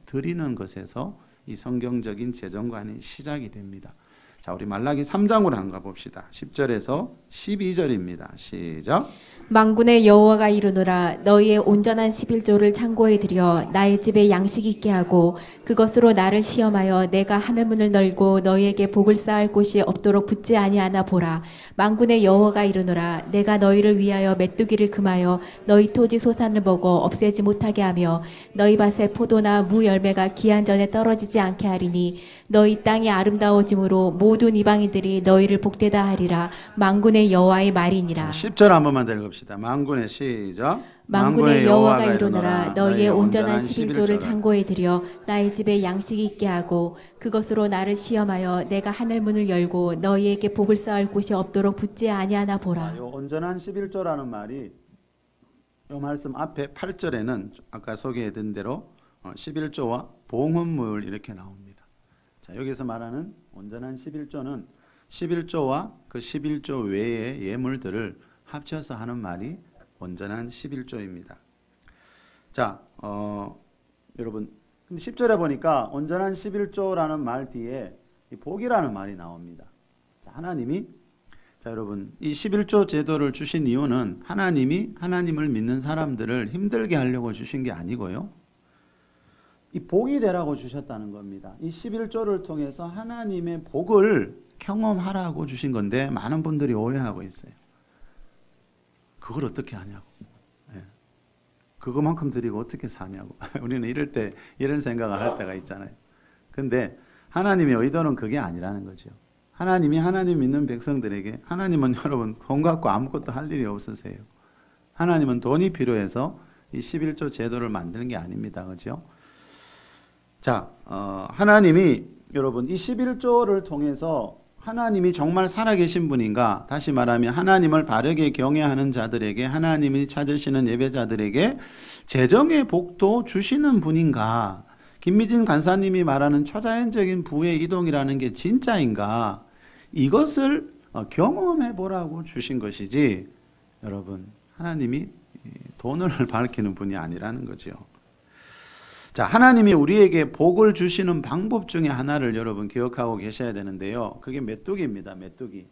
드리는 것에서 이 성경적인 재정관이 시작이 됩니다. 자, 우리 말라기 3장으로 한가 봅시다. 10절에서 12절입니다. 시작. 만군의 여호와가 이르노라 너희의 온전한 11조를 창고에 들여 나의 집에 양식 있게 하고 그것으로 나를 시험하여 내가 하늘문을 널고 너희에게 복을 쌓을 곳이 없도록 붙지 아니하나 보라. 만군의 여호와가 이르노라 내가 너희를 위하여 메뚜기를 금하여 너희 토지 소산을 먹어 없애지 못하게 하며 너희 밭에 포도나 무 열매가 기한 전에 떨어지지 않게 하리니 너희 땅이 아름다워짐으로 모든 이방인들이 너희를 복되다 하리라. 만군의 여호와의 말이니라. 10절 한 번만 더 읽읍시다. 만군의 시작. 만군의 여호와가 이르노라 너희의 온전한 11조를 창고에 들여 나의 집에 양식이 있게 하고 그것으로 나를 시험하여 내가 하늘 문을 열고 너희에게 복을 쌓을 곳이 없도록 붙지 아니하나 보라. 이 온전한 11조라는 말이 이 말씀 앞에 8절에는 아까 소개해드린 대로 11조와 봉헌물 이렇게 나옵니다. 자, 여기서 말하는 온전한 11조는 11조와 그 11조 외의 예물들을 합쳐서 하는 말이 온전한 11조입니다. 자, 여러분, 근데 10절에 보니까 온전한 11조라는 말 뒤에 이 복이라는 말이 나옵니다. 자, 하나님이, 자, 여러분, 이 11조 제도를 주신 이유는 하나님이 하나님을 믿는 사람들을 힘들게 하려고 주신 게 아니고요. 이 복이 되라고 주셨다는 겁니다. 이 11조를 통해서 하나님의 복을 경험하라고 주신 건데 많은 분들이 오해하고 있어요. 그걸 어떻게 하냐고. 예. 그거만큼 드리고 어떻게 사냐고. 우리는 이럴 때 이런 생각을 할 때가 있잖아요. 근데 하나님의 의도는 그게 아니라는 거죠. 하나님이 하나님 믿는 백성들에게, 하나님은 여러분 돈 갖고 아무것도 할 일이 없으세요. 하나님은 돈이 필요해서 이 11조 제도를 만드는 게 아닙니다. 그렇죠? 자, 하나님이 여러분 이 11조를 통해서 하나님이 정말 살아계신 분인가? 다시 말하면 하나님을 바르게 경외하는 자들에게, 하나님이 찾으시는 예배자들에게 재정의 복도 주시는 분인가? 김미진 간사님이 말하는 초자연적인 부의 이동이라는 게 진짜인가? 이것을 경험해 보라고 주신 것이지 여러분 하나님이 돈을 밝히는 분이 아니라는 거죠. 자, 하나님이 우리에게 복을 주시는 방법 중에 하나를 여러분 기억하고 계셔야 되는데요. 그게 메뚜기입니다. 메뚜기.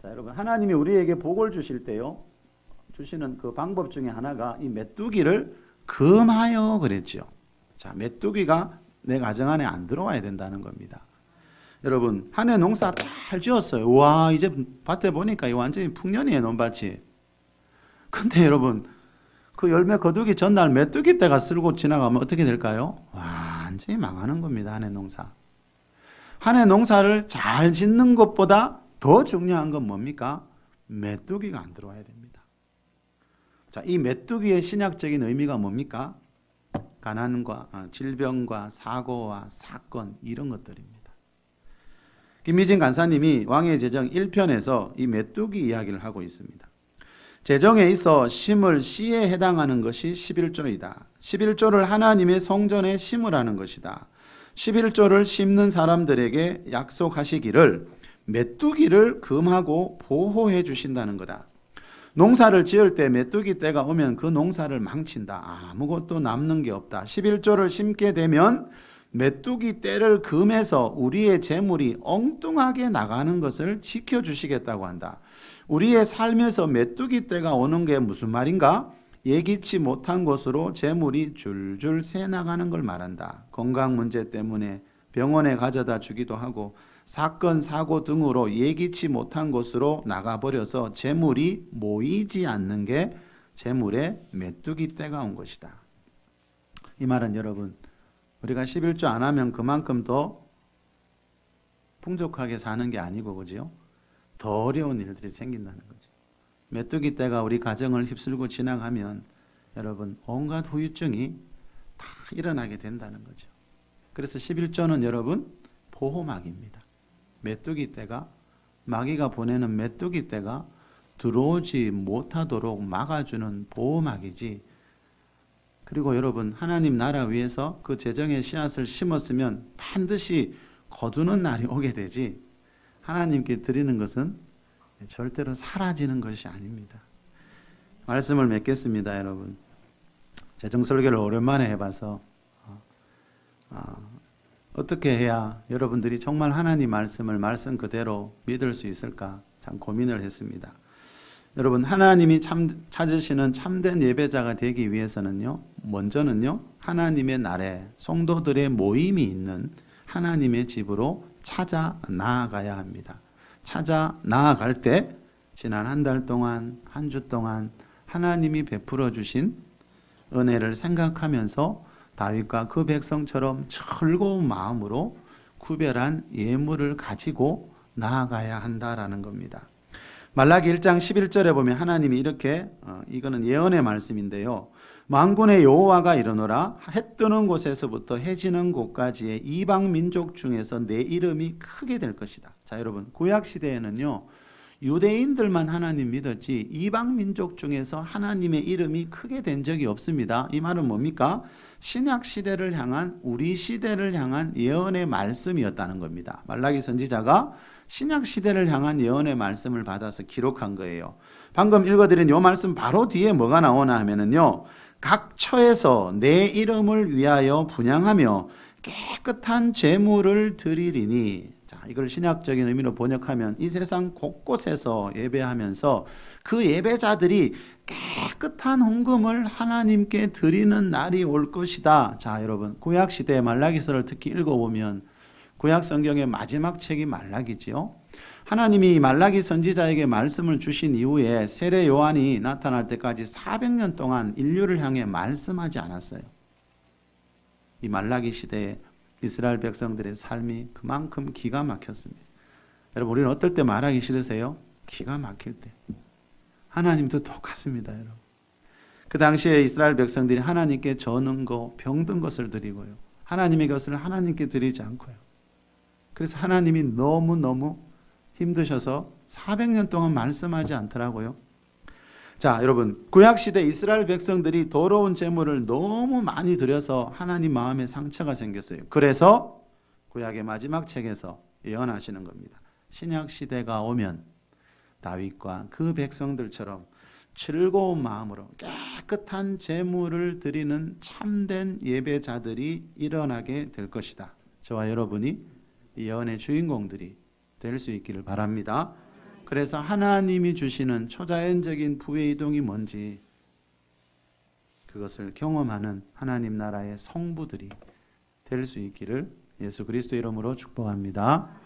자, 여러분 하나님이 우리에게 복을 주실 때요. 주시는 그 방법 중에 하나가 이 메뚜기를 금하여 그랬죠. 자, 메뚜기가 내 가정 안에 안 들어와야 된다는 겁니다. 여러분 한 해 농사 잘 지었어요. 와, 이제 밭에 보니까 이 완전히 풍년이에요, 논밭이. 근데 여러분 그 열매 거두기 전날 메뚜기 떼가 쓸고 지나가면 어떻게 될까요? 완전히 망하는 겁니다. 한 해 농사. 한 해 농사를 잘 짓는 것보다 더 중요한 건 뭡니까? 메뚜기가 안 들어와야 됩니다. 자, 이 메뚜기의 신약적인 의미가 뭡니까? 가난과 질병과 사고와 사건 이런 것들입니다. 김미진 간사님이 왕의 제정 1편에서 이 메뚜기 이야기를 하고 있습니다. 재정에 있어 심을 씨에 해당하는 것이 11조이다. 11조를 하나님의 성전에 심으라는 것이다. 11조를 심는 사람들에게 약속하시기를 메뚜기를 금하고 보호해 주신다는 거다. 농사를 지을 때 메뚜기 때가 오면 그 농사를 망친다. 아무것도 남는 게 없다. 11조를 심게 되면 메뚜기 떼를 금해서 우리의 재물이 엉뚱하게 나가는 것을 지켜주시겠다고 한다. 우리의 삶에서 메뚜기 떼가 오는 게 무슨 말인가? 예기치 못한 곳으로 재물이 줄줄 새 나가는 걸 말한다. 건강 문제 때문에 병원에 가져다 주기도 하고 사건 사고 등으로 예기치 못한 곳으로 나가버려서 재물이 모이지 않는 게 재물의 메뚜기 떼가 온 것이다. 이 말은 여러분 우리가 11조 안 하면 그만큼 더 풍족하게 사는 게 아니고 그죠? 더 어려운 일들이 생긴다는 거죠. 메뚜기 떼가 우리 가정을 휩쓸고 지나가면 여러분 온갖 후유증이 다 일어나게 된다는 거죠. 그래서 11조는 여러분 보호막입니다. 메뚜기 떼가 마귀가 보내는 메뚜기 떼가 들어오지 못하도록 막아주는 보호막이지. 그리고 여러분 하나님 나라 위에서 그 재정의 씨앗을 심었으면 반드시 거두는 날이 오게 되지 하나님께 드리는 것은 절대로 사라지는 것이 아닙니다. 말씀을 맺겠습니다. 여러분 재정 설교를 오랜만에 해봐서 어떻게 해야 여러분들이 정말 하나님 말씀을 말씀 그대로 믿을 수 있을까 참 고민을 했습니다. 여러분 하나님이 찾으시는 참된 예배자가 되기 위해서는요, 먼저는요 하나님의 나라에 성도들의 모임이 있는 하나님의 집으로 찾아 나아가야 합니다. 찾아 나아갈 때 지난 한 달 동안 한 주 동안 하나님이 베풀어 주신 은혜를 생각하면서 다윗과 그 백성처럼 즐거운 마음으로 구별한 예물을 가지고 나아가야 한다라는 겁니다. 말라기 1장 11절에 보면 하나님이 이렇게 이거는 예언의 말씀인데요. 만군의 여호와가 이르노라 해 뜨는 곳에서부터 해 지는 곳까지의 이방 민족 중에서 내 이름이 크게 될 것이다. 자, 여러분 구약 시대에는요. 유대인들만 하나님 믿었지 이방 민족 중에서 하나님의 이름이 크게 된 적이 없습니다. 이 말은 뭡니까? 신약 시대를 향한 우리 시대를 향한 예언의 말씀이었다는 겁니다. 말라기 선지자가 신약 시대를 향한 예언의 말씀을 받아서 기록한 거예요. 방금 읽어드린 이 말씀 바로 뒤에 뭐가 나오나 하면은요. 각 처에서 내 이름을 위하여 분향하며 깨끗한 제물을 드리리니. 자, 이걸 신약적인 의미로 번역하면 이 세상 곳곳에서 예배하면서 그 예배자들이 깨끗한 헌금을 하나님께 드리는 날이 올 것이다. 자, 여러분 구약 시대의 말라기서를 특히 읽어보면 구약 성경의 마지막 책이 말라기지요. 하나님이 말라기 선지자에게 말씀을 주신 이후에 세례 요한이 나타날 때까지 400년 동안 인류를 향해 말씀하지 않았어요. 이 말라기 시대에 이스라엘 백성들의 삶이 그만큼 기가 막혔습니다. 여러분 우리는 어떨 때 말하기 싫으세요? 기가 막힐 때. 하나님도 똑같습니다. 여러분. 그 당시에 이스라엘 백성들이 하나님께 저는 거 병든 것을 드리고요. 하나님의 것을 하나님께 드리지 않고요. 그래서 하나님이 너무너무 힘드셔서 400년 동안 말씀하지 않더라고요. 자, 여러분 구약시대 이스라엘 백성들이 더러운 제물을 너무 많이 드려서 하나님 마음에 상처가 생겼어요. 그래서 구약의 마지막 책에서 예언하시는 겁니다. 신약 시대가 오면 다윗과 그 백성들처럼 즐거운 마음으로 깨끗한 제물을 드리는 참된 예배자들이 일어나게 될 것이다. 저와 여러분이 이 예언의 주인공들이 될 수 있기를 바랍니다. 그래서 하나님이 주시는 초자연적인 부의 이동이 뭔지 그것을 경험하는 하나님 나라의 성부들이 될 수 있기를 예수 그리스도 이름으로 축복합니다.